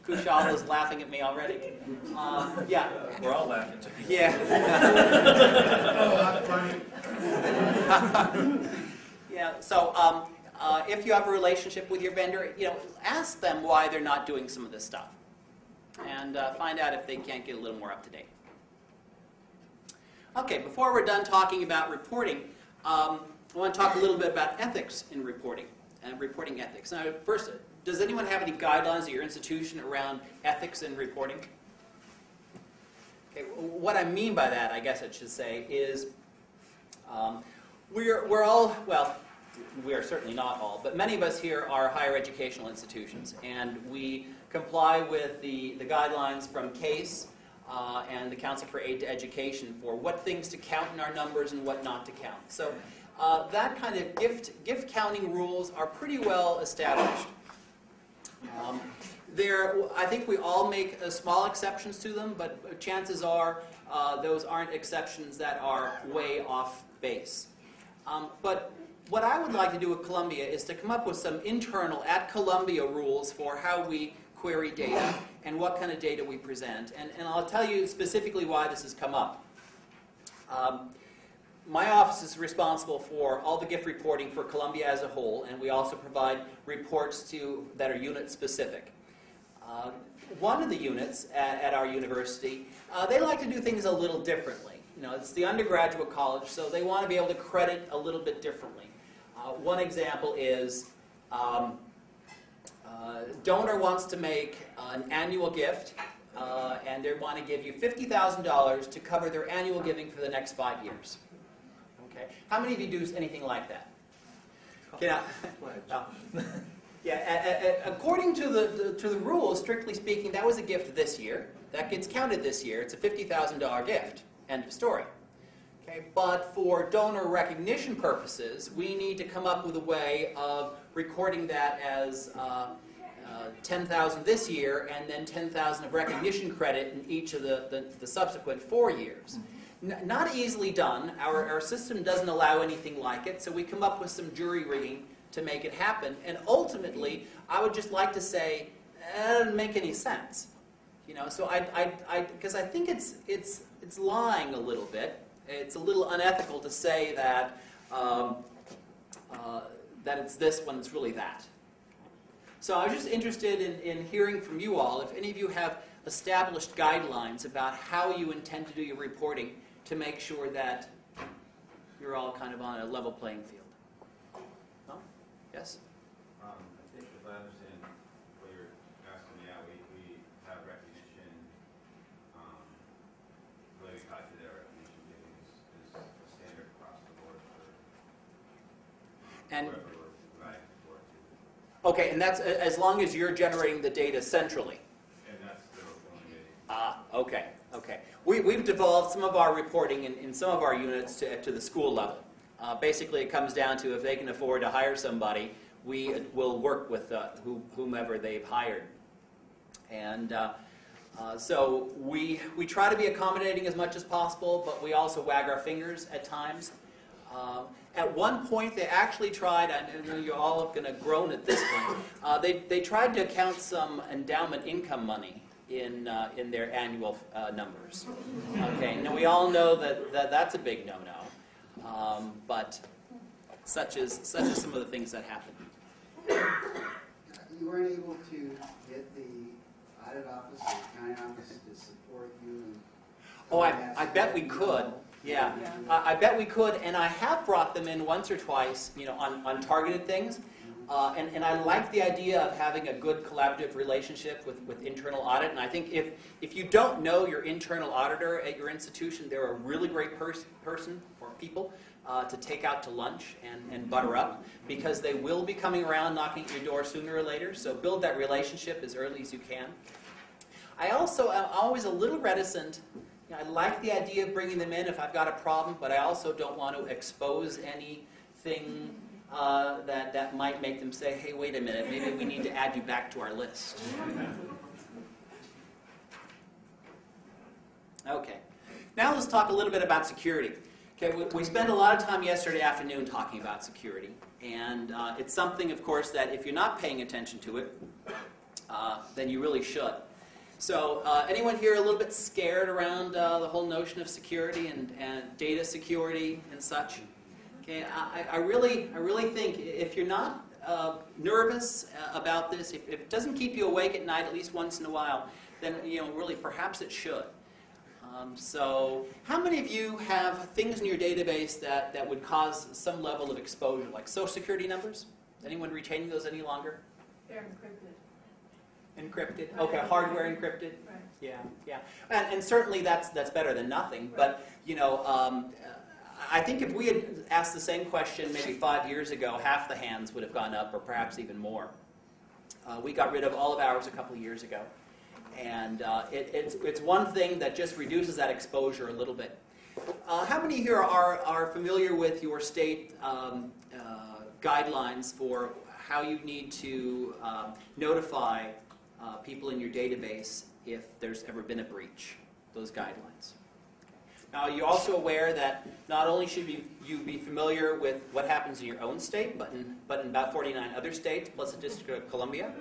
Kushal is laughing at me already. Yeah. We're all laughing. Yeah. Yeah. So if you have a relationship with your vendor, ask them why they're not doing some of this stuff, and find out if they can't get a little more up to date. Okay. Before we're done talking about reporting, I want to talk a little bit about ethics in reporting and reporting ethics. Now, first, does anyone have any guidelines at your institution around ethics in reporting? Okay, what I mean by that, I guess I should say, is we're all, well, we are certainly not all, but many of us here are higher educational institutions, and we comply with the guidelines from CASE and the Council for Aid to Education for what things to count in our numbers and what not to count. So that kind of gift counting rules are pretty well established. I think we all make small exceptions to them, but chances are those aren't exceptions that are way off base. But what I would like to do at Columbia is to come up with some internal, at Columbia, rules for how we query data and what kind of data we present. And I'll tell you specifically why this has come up. My office is responsible for all the gift reporting for Columbia as a whole, and we also provide reports that are unit specific. One of the units at our university, they like to do things a little differently. It's the undergraduate college, so they want to be able to credit a little bit differently. One example is donor wants to make an annual gift, and they want to give you $50,000 to cover their annual giving for the next 5 years. Okay. How many of you do anything like that? According to the rules, strictly speaking, that was a gift this year. That gets counted this year. It's a $50,000 gift. End of story. Okay. But for donor recognition purposes, we need to come up with a way of recording that as $10,000 this year and then $10,000 of recognition credit in each of the subsequent 4 years. Not easily done. Our system doesn't allow anything like it, so we come up with some jury rigging to make it happen. And ultimately, I would just like to say, it doesn't make any sense. You know, so because I think it's lying a little bit. It's a little unethical to say that that it's this when it's really that. So I was just interested in hearing from you all, if any of you have established guidelines about how you intend to do your reporting to make sure that you're all kind of on a level playing field. No? Yes? I think if I understand what you're asking me out, we have recognition, the way we calculate our recognition giving is a standard across the board for And whoever we're providing support to. okay, and that's as long as you're generating the data centrally. And that's the only way. Ah, okay, okay. We've devolved some of our reporting in some of our units to the school level. Basically, it comes down to if they can afford to hire somebody, we will work with whomever they've hired. And so we try to be accommodating as much as possible, but we also wag our fingers at times. At one point, they actually tried, I know you're all going to groan at this point, they tried to count some endowment income money in their annual numbers. Okay, now we all know that's a big no-no, but such is some of the things that happen. You weren't able to get the audit office or the county office to support you? And oh, I bet we could. Yeah, I bet we could, and I have brought them in once or twice, you know, on targeted things. And I like the idea of having a good collaborative relationship with internal audit. And I think if you don't know your internal auditor at your institution, they're a really great person or people to take out to lunch and butter up, because they will be coming around knocking at your door sooner or later. So build that relationship as early as you can. I also am always a little reticent. You know, I like the idea of bringing them in if I've got a problem, but I also don't want to expose anything that might make them say, hey, wait a minute, maybe we need to add you back to our list. Okay. Now let's talk a little bit about security. Okay, we spent a lot of time yesterday afternoon talking about security, and it's something, of course, that if you're not paying attention to it, then you really should. So anyone here a little bit scared around the whole notion of security and data security and such? Okay, I really think if you're not nervous about this, if it doesn't keep you awake at night at least once in a while, then really perhaps it should. So how many of you have things in your database that would cause some level of exposure, like social security numbers? Is anyone retaining those any longer? They're encrypted. Encrypted? Okay, hardware encrypted? Right. Yeah. And certainly that's better than nothing, but I think if we had asked the same question maybe 5 years ago, half the hands would have gone up, or perhaps even more. We got rid of all of ours a couple of years ago. And it's one thing that just reduces that exposure a little bit. How many here are familiar with your state guidelines for how you need to notify people in your database if there's ever been a breach, those guidelines? Now, you're also aware that not only should you be familiar with what happens in your own state, but in about 49 other states, plus the District of Columbia.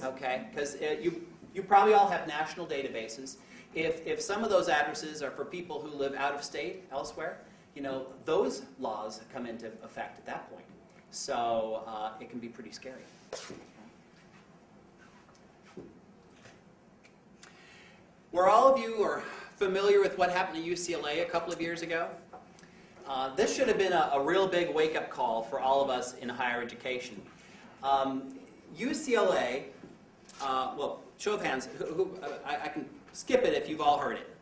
Okay, because you probably all have national databases. If some of those addresses are for people who live out of state, elsewhere, those laws come into effect at that point. So it can be pretty scary. Were all of you familiar with what happened to UCLA a couple of years ago? This should have been a real big wake-up call for all of us in higher education. UCLA, well, show of hands, I can skip it if you've all heard it.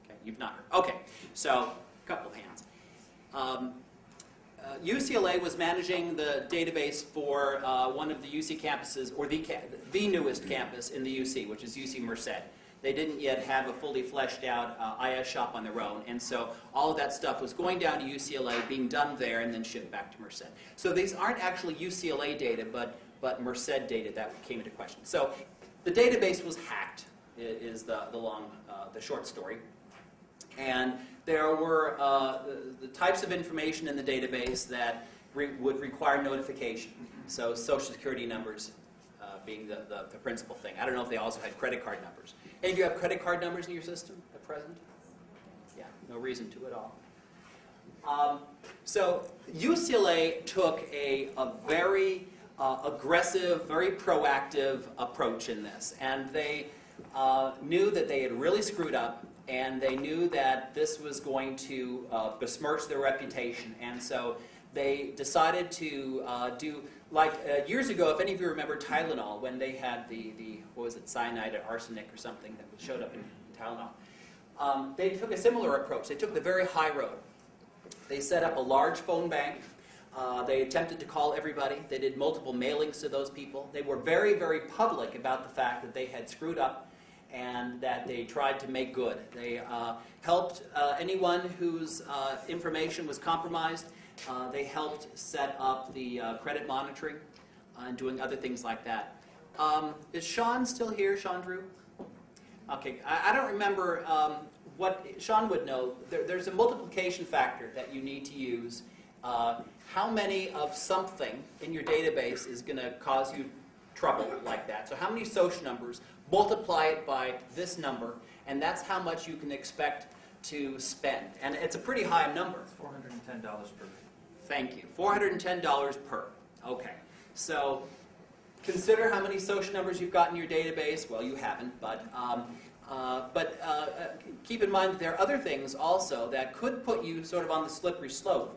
Okay, you've not heard. Okay, so a couple of hands. UCLA was managing the database for one of the UC campuses, or the newest campus in the UC, which is UC Merced. They didn't yet have a fully fleshed out IS shop on their own, and so all of that stuff was going down to UCLA, being done there, and then shipped back to Merced. So these aren't actually UCLA data, but Merced data that came into question. So the database was hacked, is the short story. And there were the types of information in the database that would require notification. So Social Security numbers being the principal thing. I don't know if they also had credit card numbers. Any of you have credit card numbers in your system at present? Yeah, no reason to at all. So UCLA took a very aggressive, very proactive approach in this. And they knew that they had really screwed up, and they knew that this was going to besmirch their reputation. And so they decided to do, like years ago, if any of you remember Tylenol, when they had the what was it, cyanide or arsenic or something that showed up in Tylenol. They took a similar approach. They took the very high road. They set up a large phone bank. They attempted to call everybody. They did multiple mailings to those people. They were very, very public about the fact that they had screwed up and that they tried to make good. They helped anyone whose information was compromised. They helped set up the credit monitoring and doing other things like that. Is Sean still here, Sean Drew? Okay, I don't remember what Sean would know. There's a multiplication factor that you need to use. How many of something in your database is going to cause you trouble like that? So how many social numbers, multiply it by this number, and that's how much you can expect to spend. And it's a pretty high number. It's $410 per. Thank you. $410 per. Okay. So consider how many social numbers you've got in your database. Well, you haven't, but keep in mind that there are other things also that could put you sort of on the slippery slope.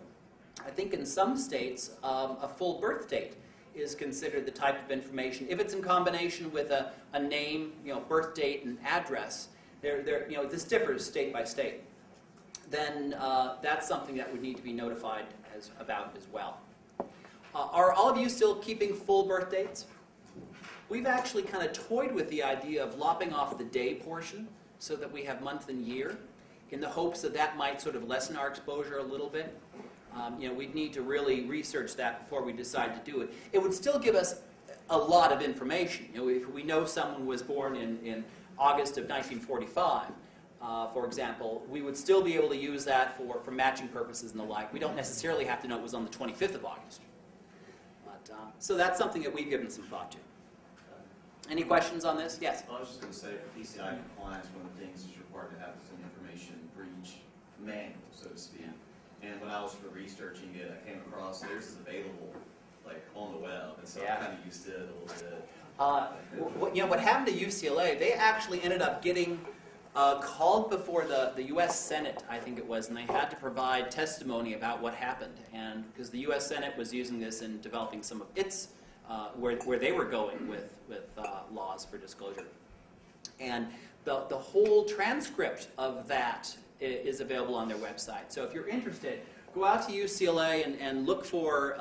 I think in some states, a full birth date is considered the type of information. If it's in combination with a name, birth date and address, this differs state by state. Then that's something that would need to be notified about as well. Are all of you still keeping full birth dates? We've actually kind of toyed with the idea of lopping off the day portion so that we have month and year, in the hopes that that might sort of lessen our exposure a little bit. We'd need to really research that before we decide to do it. It would still give us a lot of information. If we know someone was born in August of 1945, for example, we would still be able to use that for matching purposes and the like. We don't necessarily have to know it was on the 25th of August. So that's something that we've given some thought to. Any questions on this? Yes? I was just going to say, for PCI compliance, one of the things is you're required to have some information breach manual, so to speak. And when I was researching it, I came across theirs is available on the web, and so I kind of used it a little bit. What happened to UCLA, they actually ended up getting called before the U.S. Senate, I think it was, and they had to provide testimony about what happened. And because the U.S. Senate was using this in developing some of its, where they were going with laws for disclosure. And the whole transcript of that is available on their website. So if you're interested, go out to UCLA and look for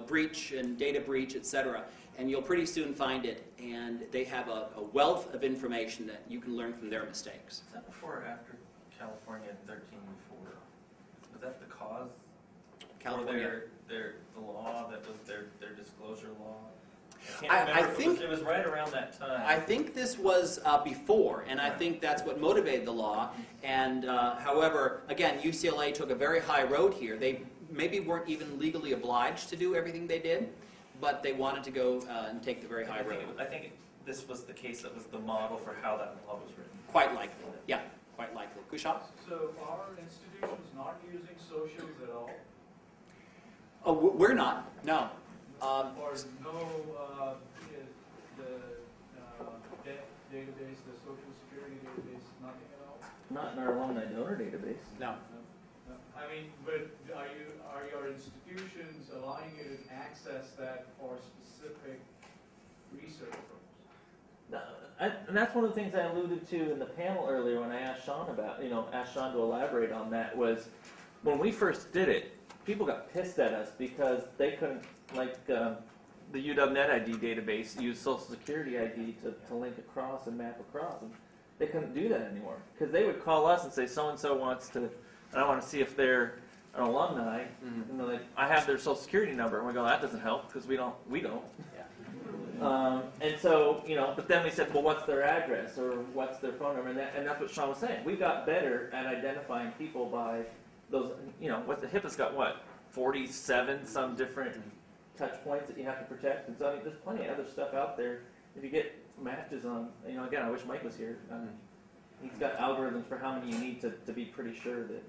breach and data breach, etc., and you'll pretty soon find it. And they have a wealth of information that you can learn from their mistakes. Was that before or after California 1304? Was that the cause? California. The law that was their disclosure law? I think it was right around that time. I think this was before, and I think that's what motivated the law. And however, again, UCLA took a very high road here. They maybe weren't even legally obliged to do everything they did, but they wanted to go and take the very high road. I think this was the case that was the model for how that law was written. Quite likely, yeah, quite likely. Kushal? So are institutions not using socials at all? Oh, we're not. No. Or no database, the Social Security database, nothing at all? Not in our alumni donor database. No. No. I mean, but are your institutions allowing you to access that for specific research purposes? And that's one of the things I alluded to in the panel earlier when I asked Sean about, asked Sean to elaborate on that, was when we first did it, people got pissed at us because they couldn't, the UW-Net ID database used Social Security ID to link across and map across. And they couldn't do that anymore because they would call us and say, so-and-so wants to, and I want to see if they're an alumni. Mm-hmm. And they're like, I have their Social Security number. And we go, that doesn't help because we don't. Yeah. And so, but then we said, well, what's their address or what's their phone number? And that's what Sean was saying. We got better at identifying people by those, what the HIPAA's got, 47 some different touch points that you have to protect. And so, there's plenty of other stuff out there. If you get matches on, again, I wish Mike was here. He's got algorithms for how many you need to be pretty sure that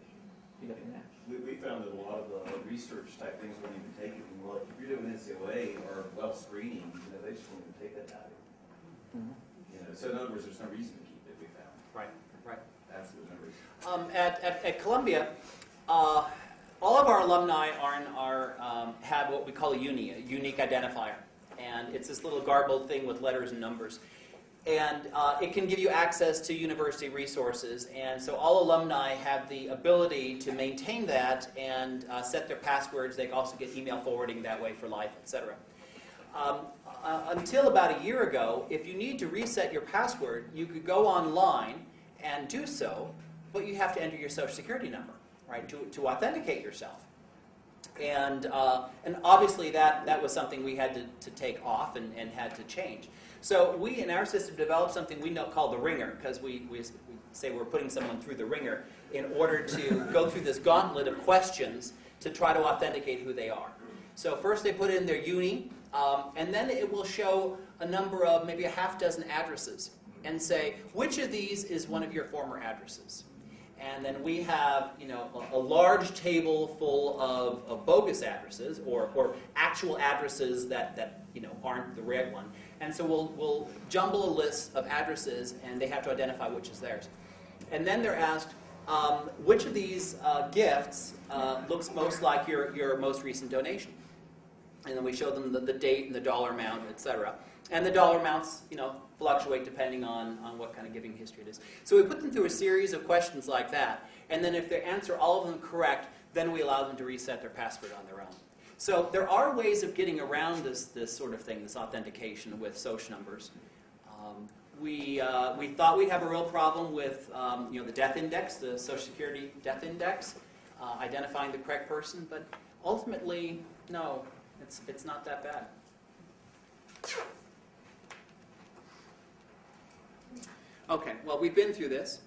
you got your match. We found that a lot of the research type things weren't even taken. Well, if you're doing NCOA or well screening, they just won't even take that out of you. So in other words, there's no reason to keep it, we found. Right. Absolutely no reason. At Columbia, all of our alumni have what we call a unique identifier. And it's this little garbled thing with letters and numbers. And it can give you access to university resources. And so all alumni have the ability to maintain that and set their passwords. They can also get email forwarding that way for life, etc. Until about a year ago, if you need to reset your password, you could go online and do so, but you have to enter your Social Security number, right, to authenticate yourself. And obviously that was something we had to take off and had to change. So we, in our system, developed something we call the ringer, because we say we're putting someone through the ringer in order to go through this gauntlet of questions to try to authenticate who they are. So first they put in their uni, and then it will show a number of maybe a half dozen addresses and say, which of these is one of your former addresses? And then we have, a large table full of bogus addresses or actual addresses that aren't the right one. And so we'll jumble a list of addresses, and they have to identify which is theirs. And then they're asked, which of these gifts looks most like your most recent donation? And then we show them the date and the dollar amount, etc. And the dollar amounts, fluctuate depending on what kind of giving history it is. So we put them through a series of questions like that, and then if they answer all of them correct, then we allow them to reset their password on their own. So there are ways of getting around this sort of thing, this authentication with social numbers. We thought we'd have a real problem with the death index, the Social Security death index, identifying the correct person, but ultimately, no, it's not that bad. Okay, well, we've been through this.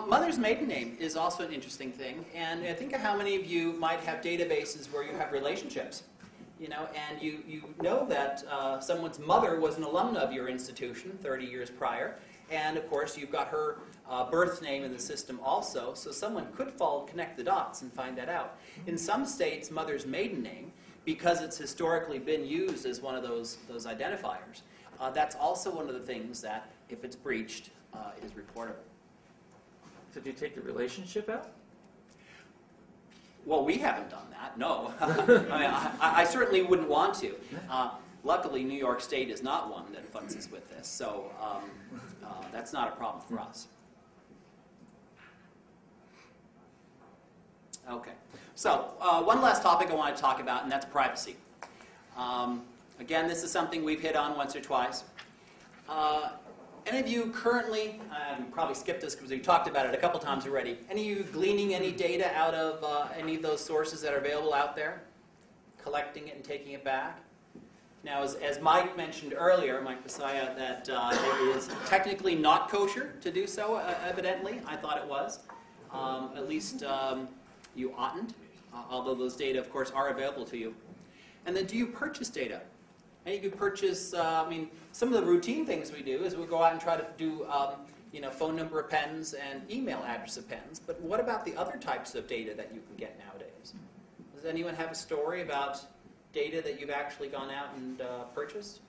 Mother's maiden name is also an interesting thing, and think of how many of you might have databases where you have relationships, and you know that someone's mother was an alumna of your institution 30 years prior, and of course you've got her birth name in the system also, so someone could connect the dots and find that out. In some states, mother's maiden name, because it's historically been used as one of those identifiers, that's also one of the things that, if it's breached, is reportable. So do you take the relationship out? Well, we haven't done that, no. I certainly wouldn't want to. Luckily, New York State is not one that funds us with this, so that's not a problem for us. Okay, so one last topic I want to talk about, and that's privacy. Again, this is something we've hit on once or twice. Any of you currently, we probably skipped this because we talked about it a couple times already, any of you gleaning any data out of any of those sources that are available out there? Collecting it and taking it back? Now, as Mike mentioned earlier, Mike Visaya, that it is technically not kosher to do so, evidently. I thought it was. At least you oughtn't, although those data, of course, are available to you. And then do you purchase data? Any of you purchase, some of the routine things we do is we'll go out and try to do, phone number appends and email address appends. But what about the other types of data that you can get nowadays? Does anyone have a story about data that you've actually gone out and purchased?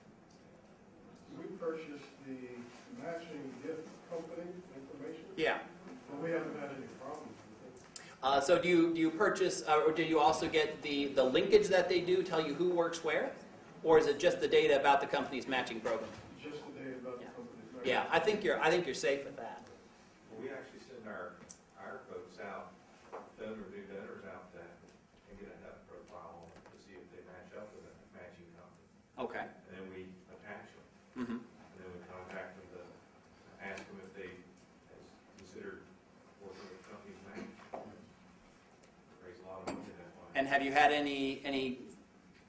We purchased the matching gift company information. Yeah. But we haven't had any problems with it. So do you purchase, or do you also get the linkage that they do, tell you who works where? Or is it just the data about the company's matching program? Just the data about the company's matching. Yeah, I think you're safe with that. Well, we actually send our folks out, donor new donors out to and get a health profile to see if they match up with a matching company. Okay. And then we attach them. Mm-hmm. And then we contact them to ask them if they considered working with companies match. Raise a lot of money that way. And have you had any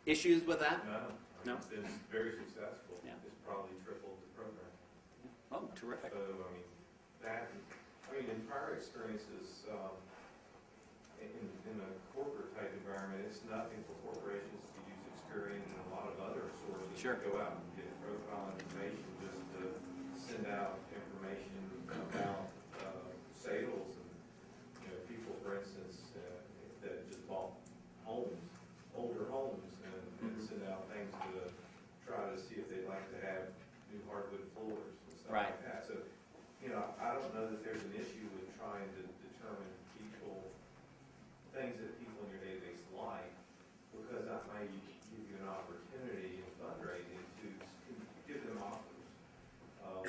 issues with that? No, No? It's been very successful. Yeah. It's probably tripled the program. Oh, terrific. So, I mean, in prior experiences, in a corporate type environment, it's nothing for corporations to use Experian and a lot of other sources Sure. to go out and get profile information just to send out information about sales and people, for instance, that just bought older homes, and send out things to try to see if they'd like to have new hardwood floors and stuff Right. like that. So, I don't know that there's an issue with trying to determine things that people in your database like, because that may give you an opportunity in fundraising to give them offers of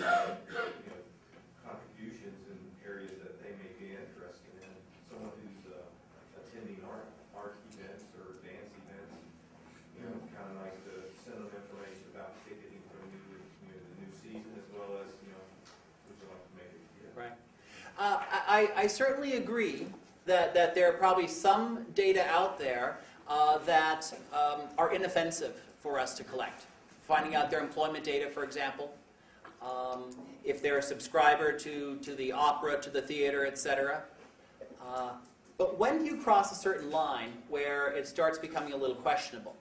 contributions in areas that they may be interested in. Someone who's attending art events or dance events, kind of like to send them information about ticketing for the new season, as well as would you like to make it? Yeah. Right. I certainly agree that there are probably some data out there that are inoffensive for us to collect. Finding out their employment data, for example, if they're a subscriber to the opera, to the theater, etc. But when do you cross a certain line where it starts becoming a little questionable?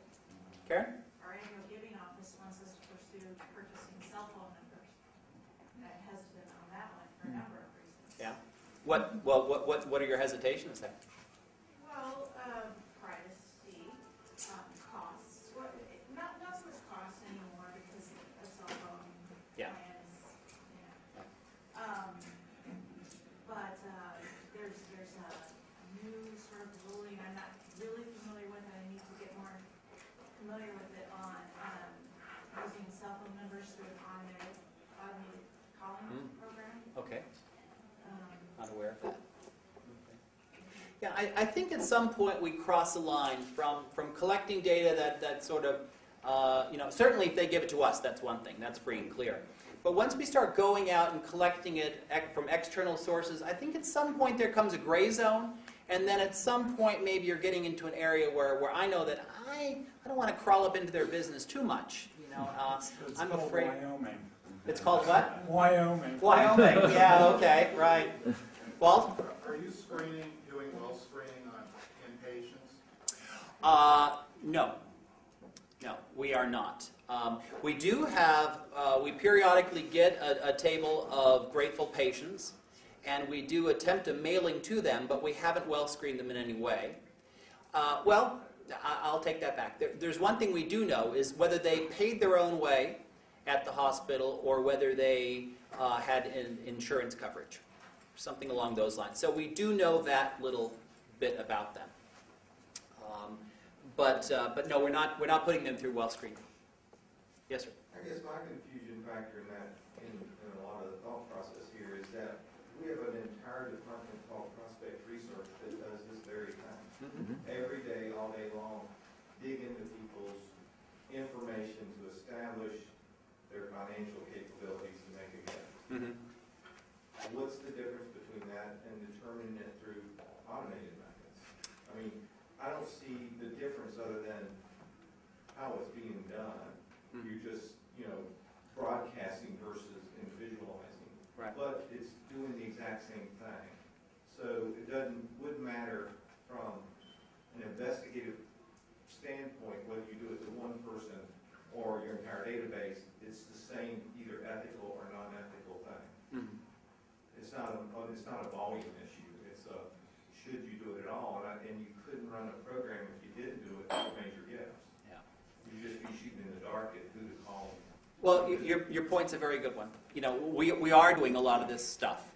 Karen? Our annual giving office wants us to pursue purchasing cell phone numbers. And I'm hesitant on that one for a number of reasons. Yeah. What are your hesitations there? Well, privacy, costs. Not so much costs anymore because a cell phone Yeah. plan is, but there's a new sort of ruling I'm not really familiar with, and I need to get more familiar with it on using cell phone numbers through an automated calling program. Okay. Not aware of that. Yeah, I think at some point we cross a line from collecting data that sort of, certainly if they give it to us, that's one thing, that's free and clear. But once we start going out and collecting it from external sources, I think at some point there comes a gray zone, and then at some point maybe you're getting into an area where I know that I don't want to crawl up into their business too much. I'm afraid. Wyoming. It's called what? Wyoming. Wyoming, yeah, okay, right. Walt? Are you doing well screening on inpatients? No. No, we are not. We do have, we periodically get a table of grateful patients, and we do attempt a mailing to them, but we haven't well screened them in any way. I'll take that back. There's one thing we do know is whether they paid their own way at the hospital or whether they had insurance coverage, something along those lines. So we do know that little bit about them. But no, we're not putting them through well screening. Yes, sir. I guess my confusion factor in that, in a lot of the thought process here, is that we have an entire department called prospect research that does this very thing. Every day, all day long, dig into people's information to establish their financial capabilities to make a gift. What's the difference between that and determining it through automated methods? I mean, I don't see the difference other than how it's being done. You're just, broadcasting versus individualizing. Right. But it's doing the exact same thing. So it wouldn't matter from an investigative standpoint whether you do it to one person or your entire database. It's the same either ethical or non-ethical thing. It's not a volume issue. It's a should you do it at all, and you couldn't run a program if you didn't do it with major gifts. Yeah. You'd just be shooting in the dark at who to call. Well, your point's a very good one. We are doing a lot of this stuff.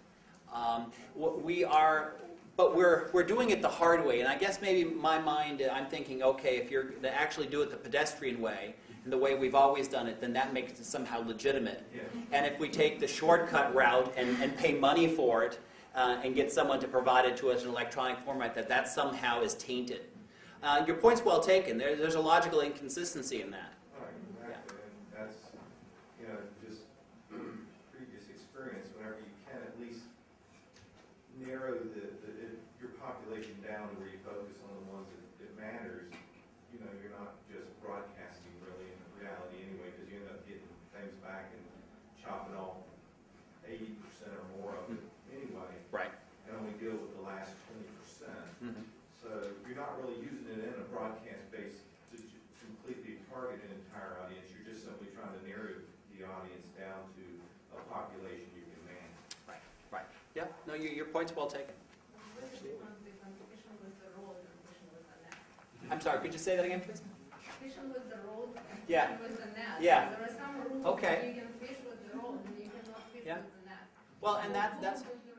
But we're doing it the hard way. And I guess maybe in my mind, I'm thinking, okay, if you're going to actually do it the pedestrian way, and the way we've always done it, then that makes it somehow legitimate. Yeah. And if we take the shortcut route and pay money for it, and get someone to provide it to us in electronic format, that somehow is tainted. Your point's well taken. There's a logical inconsistency in that. Right, exactly. And that's, just previous experience. Whenever you can at least narrow your population down to where you focus on the ones that matters, you're not just broadcasting really in reality. your point's well taken. What is the difference between fishing with the rod and fishing with the net? I'm sorry, could you say that again, please? Fishing with the rod and Yeah. fishing with the net. Yeah. There are some rules Okay. that you can fish with the rod and you cannot fish Yeah. with the net. Well, and that's With the